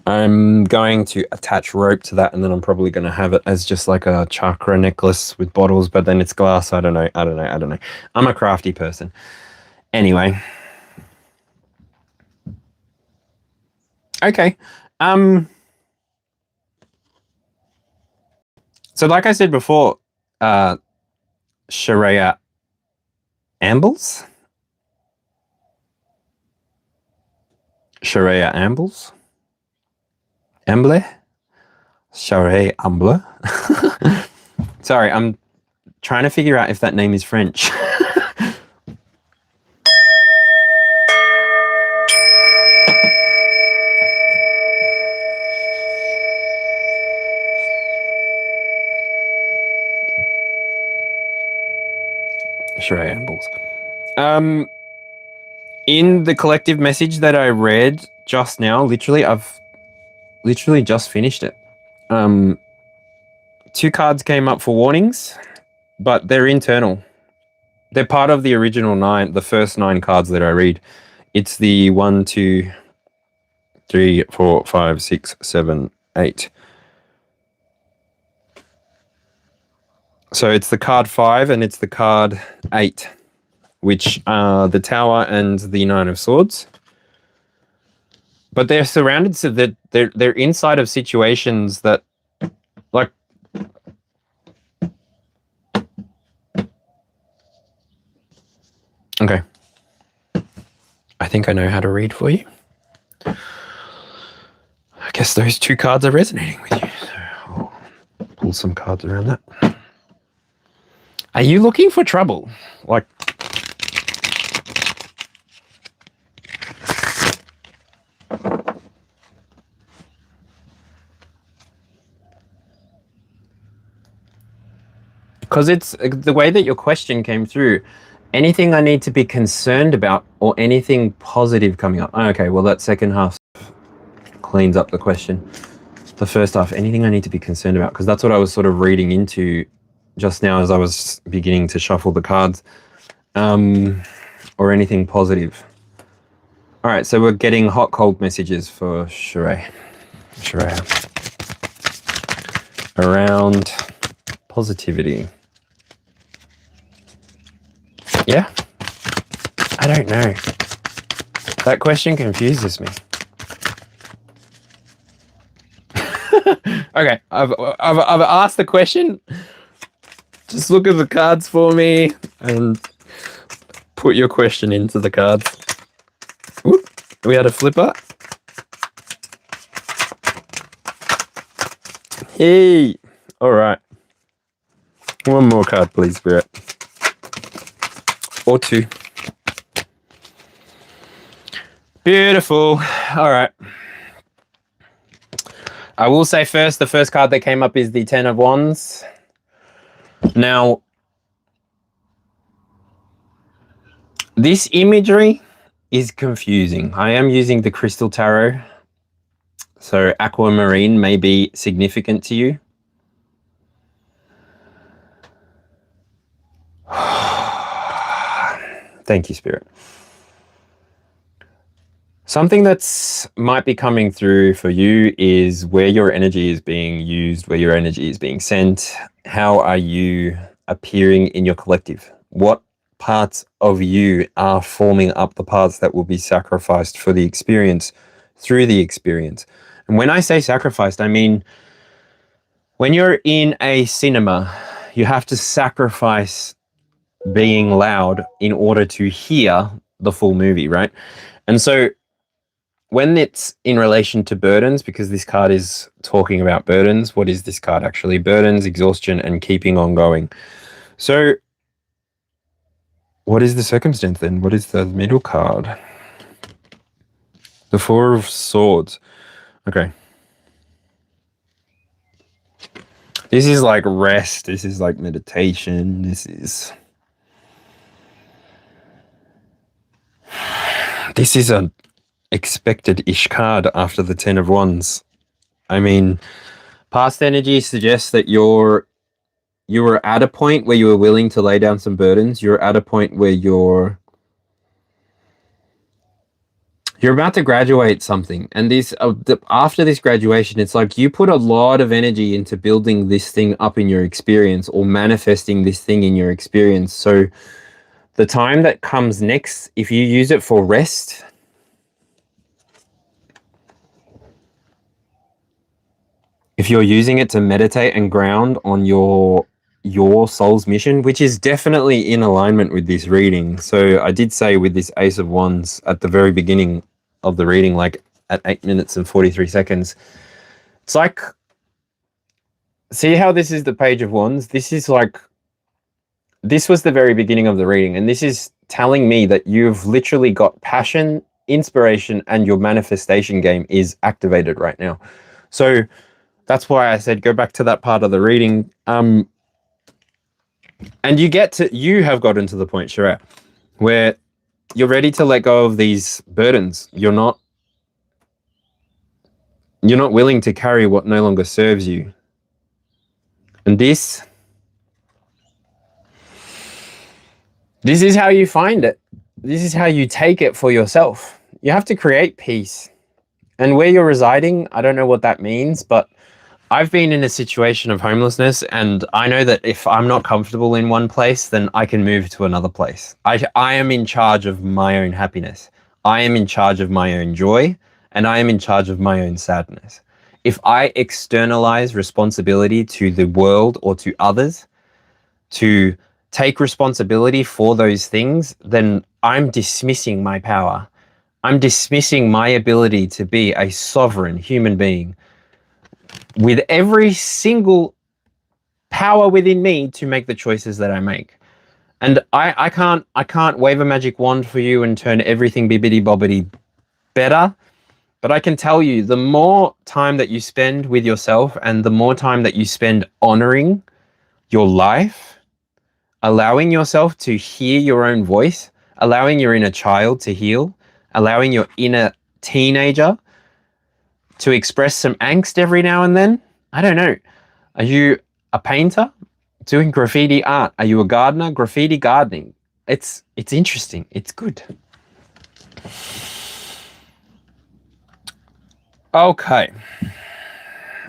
I'm going to attach rope to that, and then I'm probably going to have it as just like a chakra necklace with bottles, but then it's glass. I don't know. I'm a crafty person. Anyway. Okay. So like I said before, Sharia Ambles? Sharia Ambles? Amble? Sharia Amble? Sorry, I'm trying to figure out if that name is French. Sharia Ambles. In the collective message that I read just now, I've literally just finished it. 2 cards came up for warnings, but they're internal. They're part of the original 9, the first 9 cards that I read. It's the 1, 2, 3, 4, 5, 6, 7, 8. So it's the card 5 and it's the card 8, which are the Tower and the 9 of Swords. But they're surrounded, so that they're inside of situations that, like, okay. I think I know how to read for you. I guess those 2 cards are resonating with you. So I'll pull some cards around that. Are you looking for trouble? Like, because it's the way that your question came through. Anything I need to be concerned about, or anything positive coming up? Okay, well, that second half cleans up the question. The first half, anything I need to be concerned about, because that's what I was sort of reading into just now as I was beginning to shuffle the cards, or anything positive. All right, so we're getting hot, cold messages for Sharia around positivity. Yeah? I don't know. That question confuses me. Okay, I've asked the question. Just look at the cards for me and put your question into the cards. Whoop, we had a flipper. Hey, all right. One more card, please, Spirit. Or 2. Beautiful. All right. I will say first, the first card that came up is the Ten of Wands. Now, this imagery is confusing. I am using the Crystal Tarot, so aquamarine may be significant to you. Thank you, Spirit. Something that's might be coming through for you is where your energy is being used, where your energy is being sent. How are you appearing in your collective? What parts of you are forming up the parts that will be sacrificed for the experience, through the experience? And when I say sacrificed, I mean, when you're in a cinema, you have to sacrifice being loud in order to hear the full movie, right? And so when it's in relation to burdens, because this card is talking about burdens, what is this card actually? Burdens, exhaustion, and keeping on going. So what is the circumstance then? What is the middle card? The Four of Swords. Okay. This is like rest. This is like meditation. This is an expected-ish card after the Ten of Wands. I mean, past energy suggests that you were at a point where you were willing to lay down some burdens. You're at a point where you're about to graduate something, and this after this graduation, it's like you put a lot of energy into building this thing up in your experience, or manifesting this thing in your experience. So the time that comes next, if you use it for rest, if you're using it to meditate and ground on your soul's mission, which is definitely in alignment with this reading. So I did say with this Ace of Wands at the very beginning of the reading, like at 8 minutes and 43 seconds, it's like, see how this is the Page of Wands? This is like, this was the very beginning of the reading, and this is telling me that you've literally got passion, inspiration, and your manifestation game is activated right now. So that's why I said go back to that part of the reading. And you have gotten to the point, Shira, where you're ready to let go of these burdens. You're not willing to carry what no longer serves you. And this is how you find it. This is how you take it for yourself. You have to create peace. And where you're residing, I don't know what that means, but I've been in a situation of homelessness, and I know that if I'm not comfortable in one place, then I can move to another place. I am in charge of my own happiness. I am in charge of my own joy, and I am in charge of my own sadness. If I externalize responsibility to the world or to others, to take responsibility for those things, then I'm dismissing my power. I'm dismissing my ability to be a sovereign human being with every single power within me to make the choices that I make. And I can't wave a magic wand for you and turn everything bibbidi bobbidi better. But I can tell you, the more time that you spend with yourself and the more time that you spend honoring your life, allowing yourself to hear your own voice, allowing your inner child to heal, allowing your inner teenager to express some angst every now and then. I don't know. Are you a painter doing graffiti art? Are you a gardener? Graffiti gardening. It's interesting. It's good. Okay.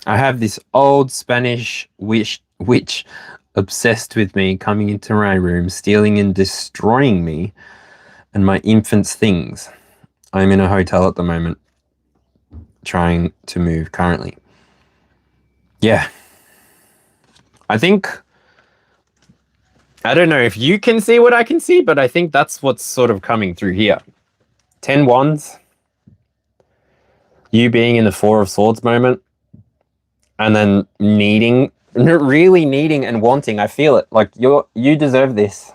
I have this old Spanish witch obsessed with me, coming into my room, stealing and destroying me and my infant's things. I'm in a hotel at the moment, trying to move currently. Yeah. I think, I don't know if you can see what I can see, but I think that's what's sort of coming through here. 10 Wands, you being in the Four of Swords moment, and then really needing and wanting. I feel it. Like you deserve this.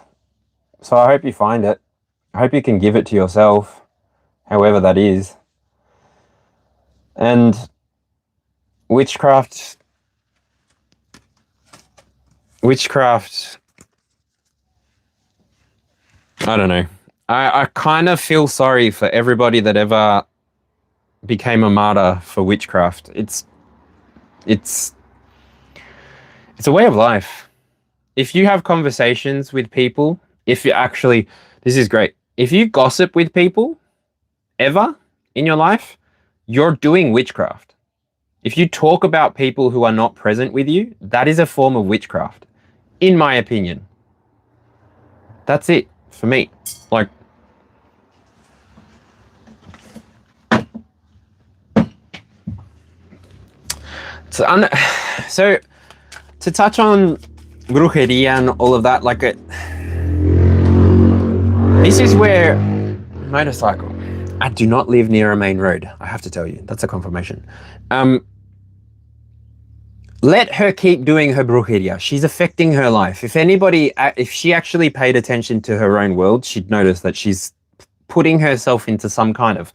So I hope you find it. I hope you can give it to yourself, however that is. And witchcraft, I don't know. I kind of feel sorry for everybody that ever became a martyr for witchcraft. It's a way of life. If you have conversations with people, if you actually, this is great. If you gossip with people ever in your life, you're doing witchcraft. If you talk about people who are not present with you, that is a form of witchcraft, in my opinion. That's it for me. Like, so to touch on brujeria and all of that, like this is where motorcycle. I do not live near a main road. I have to tell you, that's a confirmation. Let her keep doing her brujeria. She's affecting her life. If she actually paid attention to her own world, she'd notice that she's putting herself into some kind of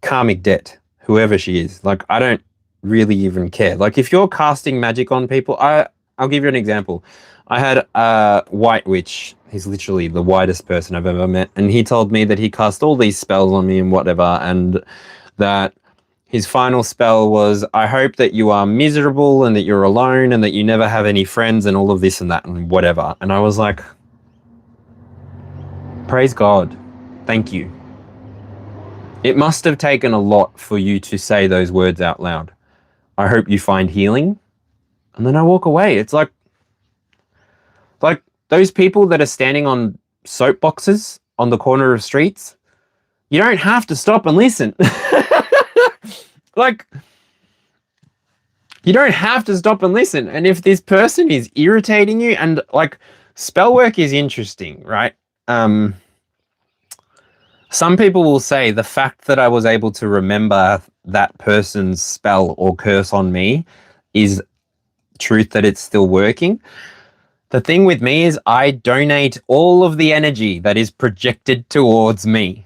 karmic debt, whoever she is. Like, I don't really even care. Like, if you're casting magic on people, I'll give you an example. I had a white witch. He's literally the whitest person I've ever met. And he told me that he cast all these spells on me and whatever, and that his final spell was, I hope that you are miserable and that you're alone and that you never have any friends and all of this and that and whatever. And I was like, praise God. Thank you. It must have taken a lot for you to say those words out loud. I hope you find healing. And then I walk away. It's like those people that are standing on soapboxes on the corner of streets, you don't have to stop and listen. Like, you don't have to stop and listen. And if this person is irritating you, and like, spell work is interesting, right? Some people will say the fact that I was able to remember that person's spell or curse on me is truth that it's still working. The thing with me is I donate all of the energy that is projected towards me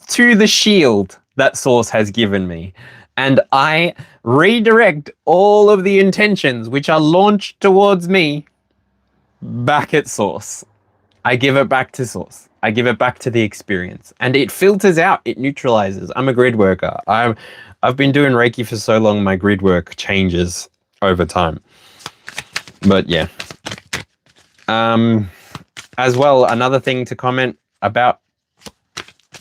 to the shield that Source has given me. And I redirect all of the intentions which are launched towards me back at Source. I give it back to Source. I give it back to the experience. And it filters out, it neutralizes. I'm a grid worker. I've been doing Reiki for so long, my grid work changes over time. But yeah. As well, another thing to comment about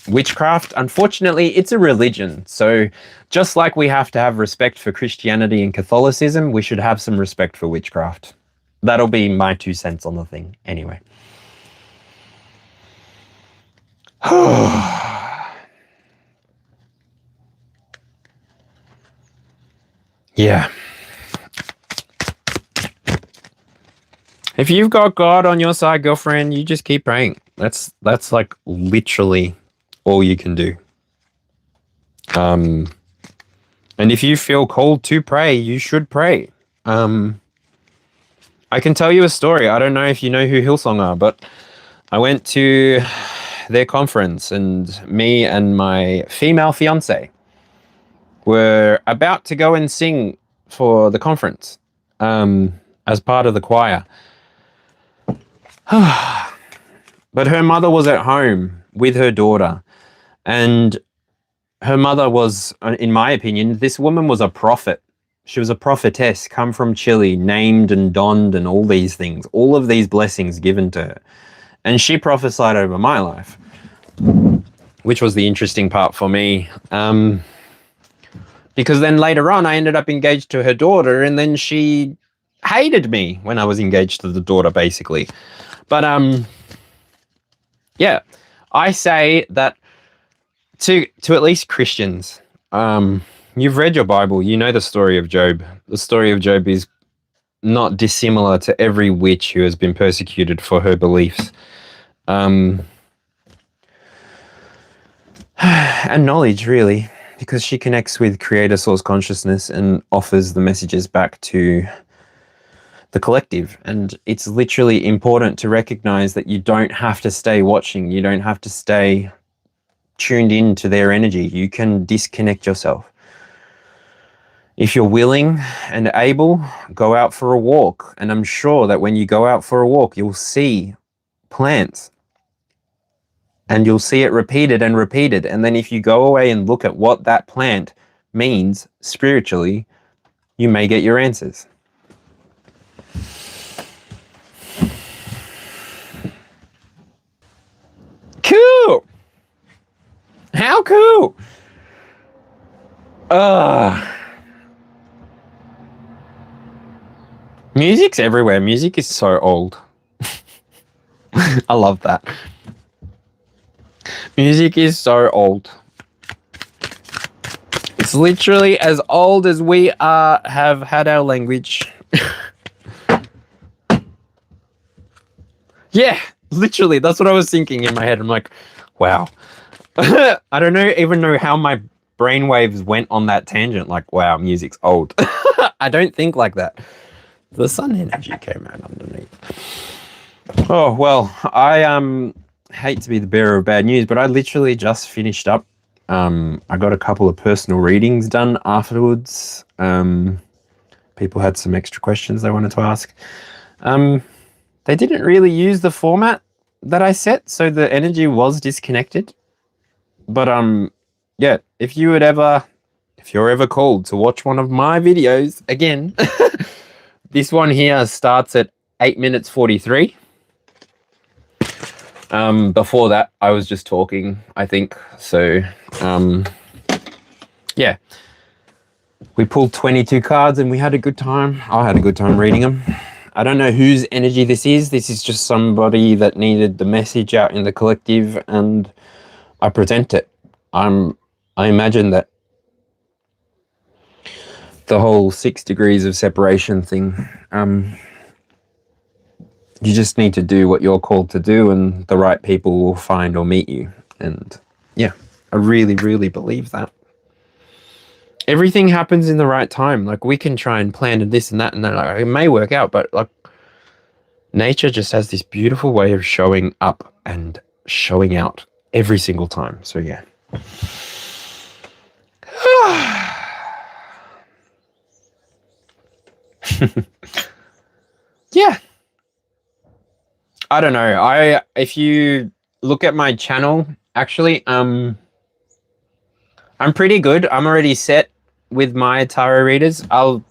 witchcraft, unfortunately, it's a religion. So just like we have to have respect for Christianity and Catholicism, we should have some respect for witchcraft. That'll be my 2 cents on the thing. Anyway. Yeah. If you've got God on your side, girlfriend, you just keep praying. That's like literally all you can do. And if you feel called to pray, you should pray. I can tell you a story. I don't know if you know who Hillsong are, but I went to their conference, and me and my female fiance were about to go and sing for the conference as part of the choir. But her mother was at home with her daughter, and her mother was, in my opinion, this woman was a prophet. She was a prophetess, come from Chile, named and donned and all these things, all of these blessings given to her. And she prophesied over my life, which was the interesting part for me. Because then later on, I ended up engaged to her daughter, and then she hated me when I was engaged to the daughter, basically. But yeah, I say that to at least Christians, you've read your Bible, you know the story of Job. The story of Job is not dissimilar to every witch who has been persecuted for her beliefs. And knowledge, really, because she connects with Creator Source Consciousness and offers the messages back to the collective. And it's literally important to recognize that you don't have to stay watching. You don't have to stay tuned in to their energy. You can disconnect yourself. If you're willing and able, go out for a walk. And I'm sure that when you go out for a walk, you'll see plants. And you'll see it repeated and repeated. And then if you go away and look at what that plant means spiritually, you may get your answers. Cool! How cool! Music's everywhere. Music is so old. I love that. Music is so old. It's literally as old as we have had our language. Yeah, literally. That's what I was thinking in my head. I'm like, wow. I don't even know how my brainwaves went on that tangent. Like, wow, music's old. I don't think like that. The sun energy came out underneath. Oh, well, I hate to be the bearer of bad news, but I literally just finished up. I got a couple of personal readings done afterwards. People had some extra questions they wanted to ask. They didn't really use the format that I set, so the energy was disconnected. But yeah, if you're ever called to watch one of my videos again, this one here starts at 8 minutes 43. Before that, I was just talking, I think. So, yeah. We pulled 22 cards and we had a good time. I had a good time reading them. I don't know whose energy this is. This is just somebody that needed the message out in the collective, and I present it. I imagine that the whole 6 degrees of separation thing, you just need to do what you're called to do, and the right people will find or meet you. And yeah, I really, really believe that. Everything happens in the right time. Like, we can try and plan this and that, and then like, it may work out, but like, nature just has this beautiful way of showing up and showing out every single time. So yeah. Yeah. I don't know. If you look at my channel, actually, I'm pretty good. I'm already set with my tarot readers. I'll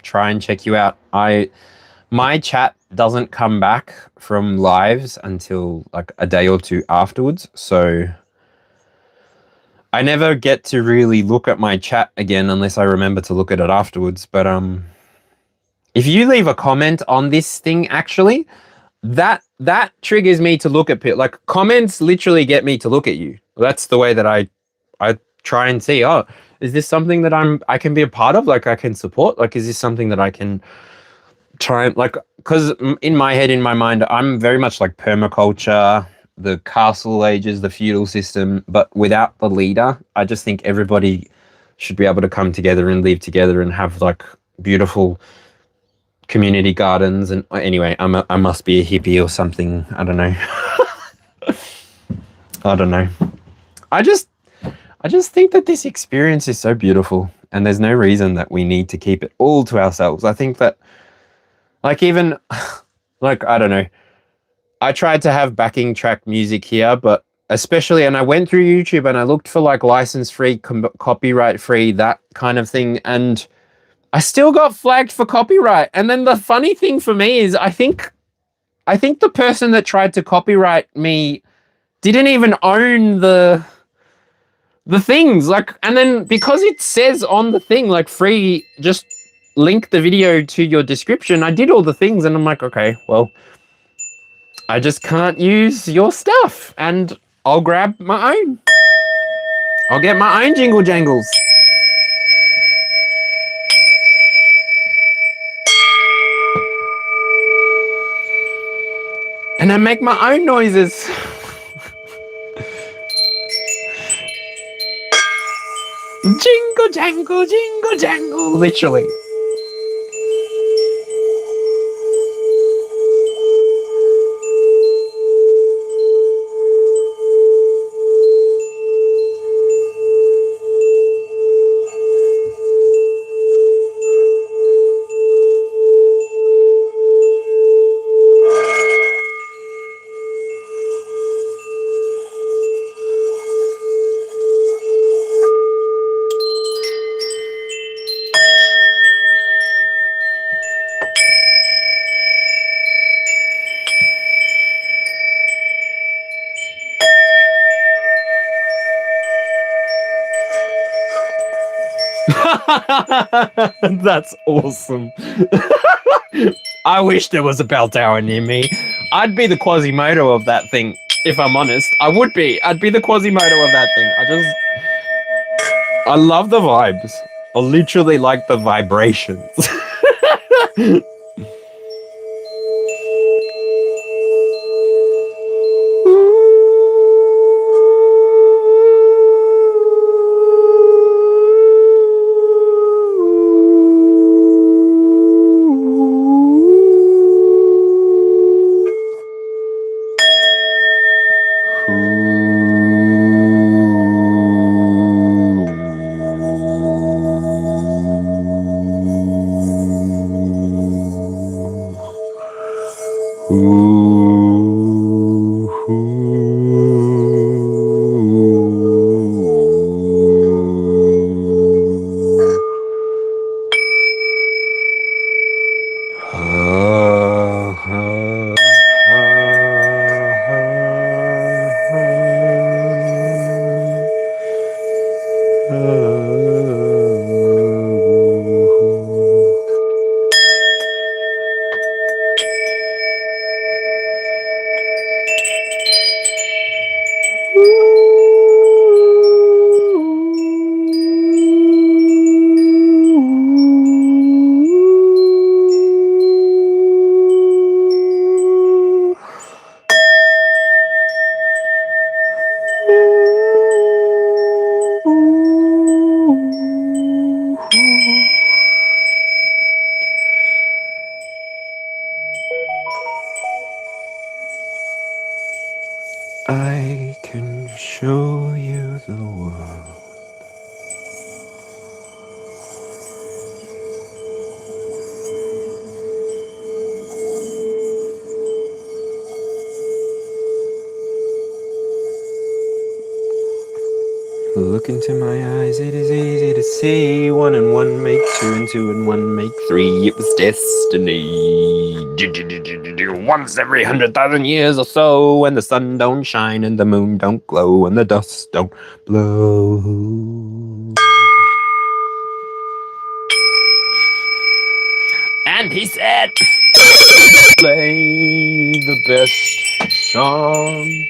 try and check you out. My chat doesn't come back from lives until like a day or two afterwards. So I never get to really look at my chat again unless I remember to look at it afterwards. But if you leave a comment on this thing, actually, that triggers me to look at like, comments literally get me to look at you. That's the way that I try and see, oh, is this something that I can be a part of? Like, I can support? Like, is this something that I can try and, like, because in my head, in my mind, I'm very much like permaculture, the castle ages, the feudal system, but without the leader. I just think everybody should be able to come together and live together and have like beautiful community gardens. And anyway, I must be a hippie or something. I don't know. I don't know. I just think that this experience is so beautiful, and there's no reason that we need to keep it all to ourselves. I think that, like, even like, I don't know, I tried to have backing track music here, but especially, and I went through YouTube and I looked for like license-free, copyright-free, that kind of thing, and I still got flagged for copyright. And then the funny thing for me is I think the person that tried to copyright me didn't even own the things. Like, and then because it says on the thing, like, free, just link the video to your description, I did all the things, and I'm like, okay, well, I just can't use your stuff, and I'll grab my own. I'll get my own jingle jangles. And I make my own noises. Jingle jangle, jingle jangle, literally. That's awesome. I wish there was a bell tower near me. I'd be the Quasimodo of that thing, if I'm honest. I would be. I'd be the Quasimodo of that thing. I love the vibes. I literally like the vibrations. I can show you the world. Look into my eyes, it is easy to see. 1 and 1 make 2 and 2 and 1 make 3. It was destiny. Once every 100,000 years or so, when the sun don't shine and the moon don't glow and the dust don't blow. And he said, play the best song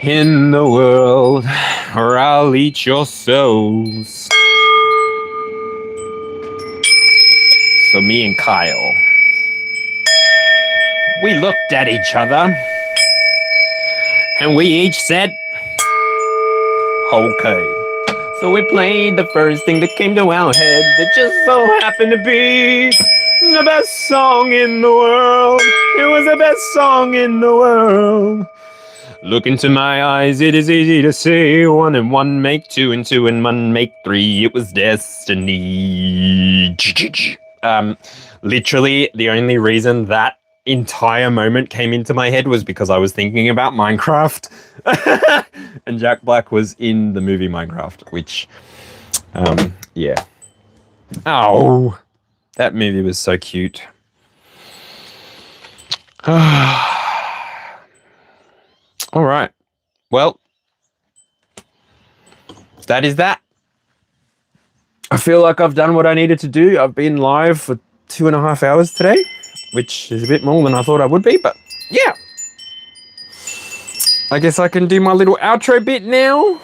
in the world, or I'll eat your souls. So me and Kyle, we looked at each other, and we each said, okay. So we played the first thing that came to our head that just so happened to be the best song in the world. It was the best song in the world. Look into my eyes, it is easy to see. 1 and 1 make 2 and 2 and 1 make 3. It was destiny. Literally, the only reason that entire moment came into my head was because I was thinking about Minecraft. And Jack Black was in the movie Minecraft, which, yeah. Oh, that movie was so cute. All right. Well, that is that. I feel like I've done what I needed to do. I've been live for 2.5 hours today, which is a bit more than I thought I would be, but yeah. I guess I can do my little outro bit now.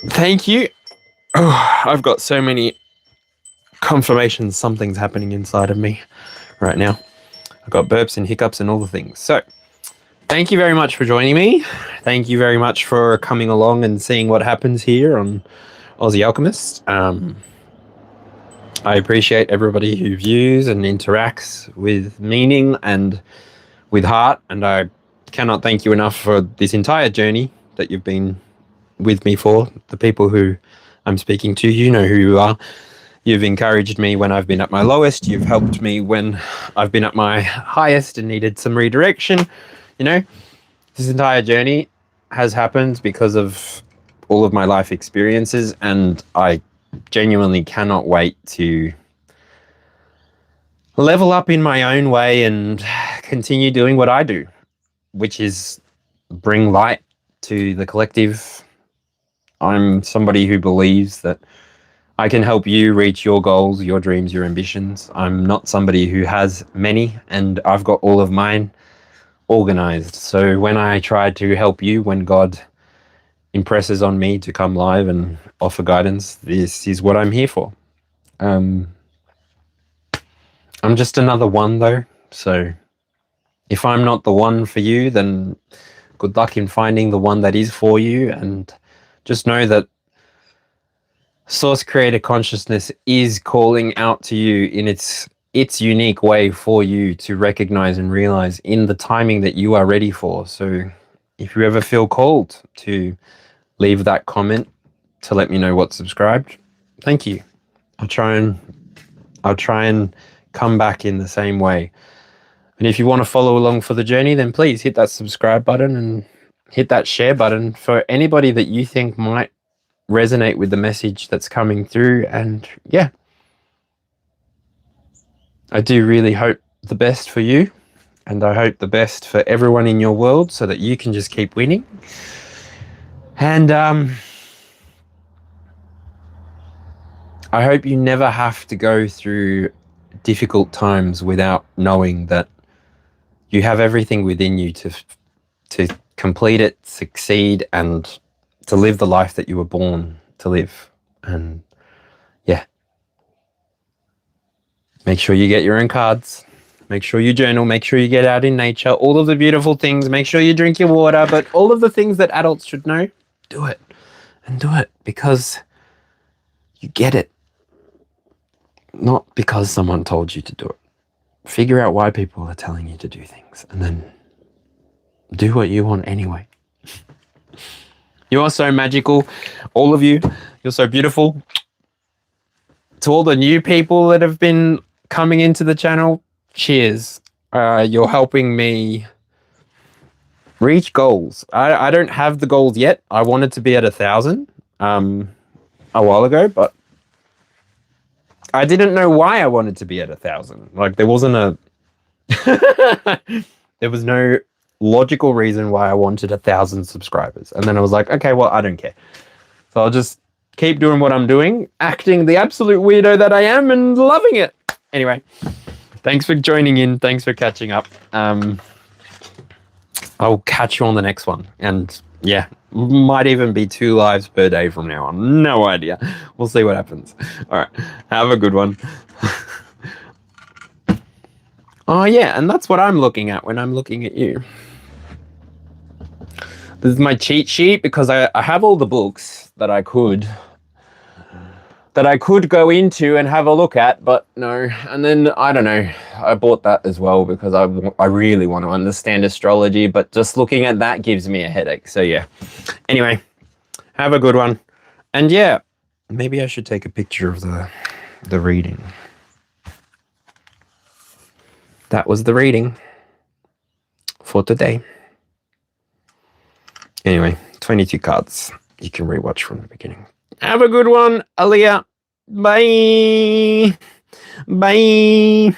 Thank you. Oh, I've got so many confirmations something's happening inside of me right now. I've got burps and hiccups and all the things. So thank you very much for joining me. Thank you very much for coming along and seeing what happens here on Aussie Alchemist. I appreciate everybody who views and interacts with meaning and with heart, and I cannot thank you enough for this entire journey that you've been with me for. The people who I'm speaking to, you know who you are. You've encouraged me when I've been at my lowest. You've helped me when I've been at my highest and needed some redirection. You know, this entire journey has happened because of all of my life experiences, and I genuinely cannot wait to level up in my own way and continue doing what I do. which is bring light to the collective. I'm somebody who believes that I can help you reach your goals, your dreams, your ambitions. I'm not somebody who has many, and I've got all of mine organized. So when I try to help you, when God impresses on me to come live and offer guidance, this is what I'm here for. I'm just another one, though. So if I'm not the one for you, then good luck in finding the one that is for you. And just know that Source Creator Consciousness is calling out to you in its unique way for you to recognize and realize in the timing that you are ready for. So if you ever feel called to leave that comment to let me know what's subscribed, thank you. I'll try and come back in the same way. And if you want to follow along for the journey, then please hit that subscribe button and hit that share button for anybody that you think might resonate with the message that's coming through. And yeah, I do really hope the best for you, and I hope the best for everyone in your world so that you can just keep winning. And I hope you never have to go through difficult times without knowing that you have everything within you to complete it, succeed, and to live the life that you were born to live. And yeah, make sure you get your own cards, make sure you journal, make sure you get out in nature, all of the beautiful things, make sure you drink your water, but all of the things that adults should know, do it. And do it because you get it, not because someone told you to do it. Figure out why people are telling you to do things and then do what you want anyway. You are so magical, all of you. You're so beautiful. To all the new people that have been coming into the channel, cheers. You're helping me reach goals. I don't have the goals yet. I wanted to be at 1,000 a while ago, but I didn't know why I wanted to be at 1,000. Like there wasn't there was no logical reason why I wanted 1,000 subscribers. And then I was like, okay, well, I don't care. So I'll just keep doing what I'm doing, acting the absolute weirdo that I am and loving it. Anyway, thanks for joining in. Thanks for catching up. I'll catch you on the next one. And yeah, might even be 2 lives per day from now on. No idea. We'll see what happens. All right. Have a good one. Oh yeah, and that's what I'm looking at when I'm looking at you. This is my cheat sheet because I have all the books that I could go into and have a look at, but no. And then, I don't know, I bought that as well because I really want to understand astrology, but just looking at that gives me a headache. So yeah. Anyway, have a good one. And yeah, maybe I should take a picture of the reading. That was the reading for today. Anyway, 22 cards. You can rewatch from the beginning. Have a good one, Aaliyah. Bye. Bye.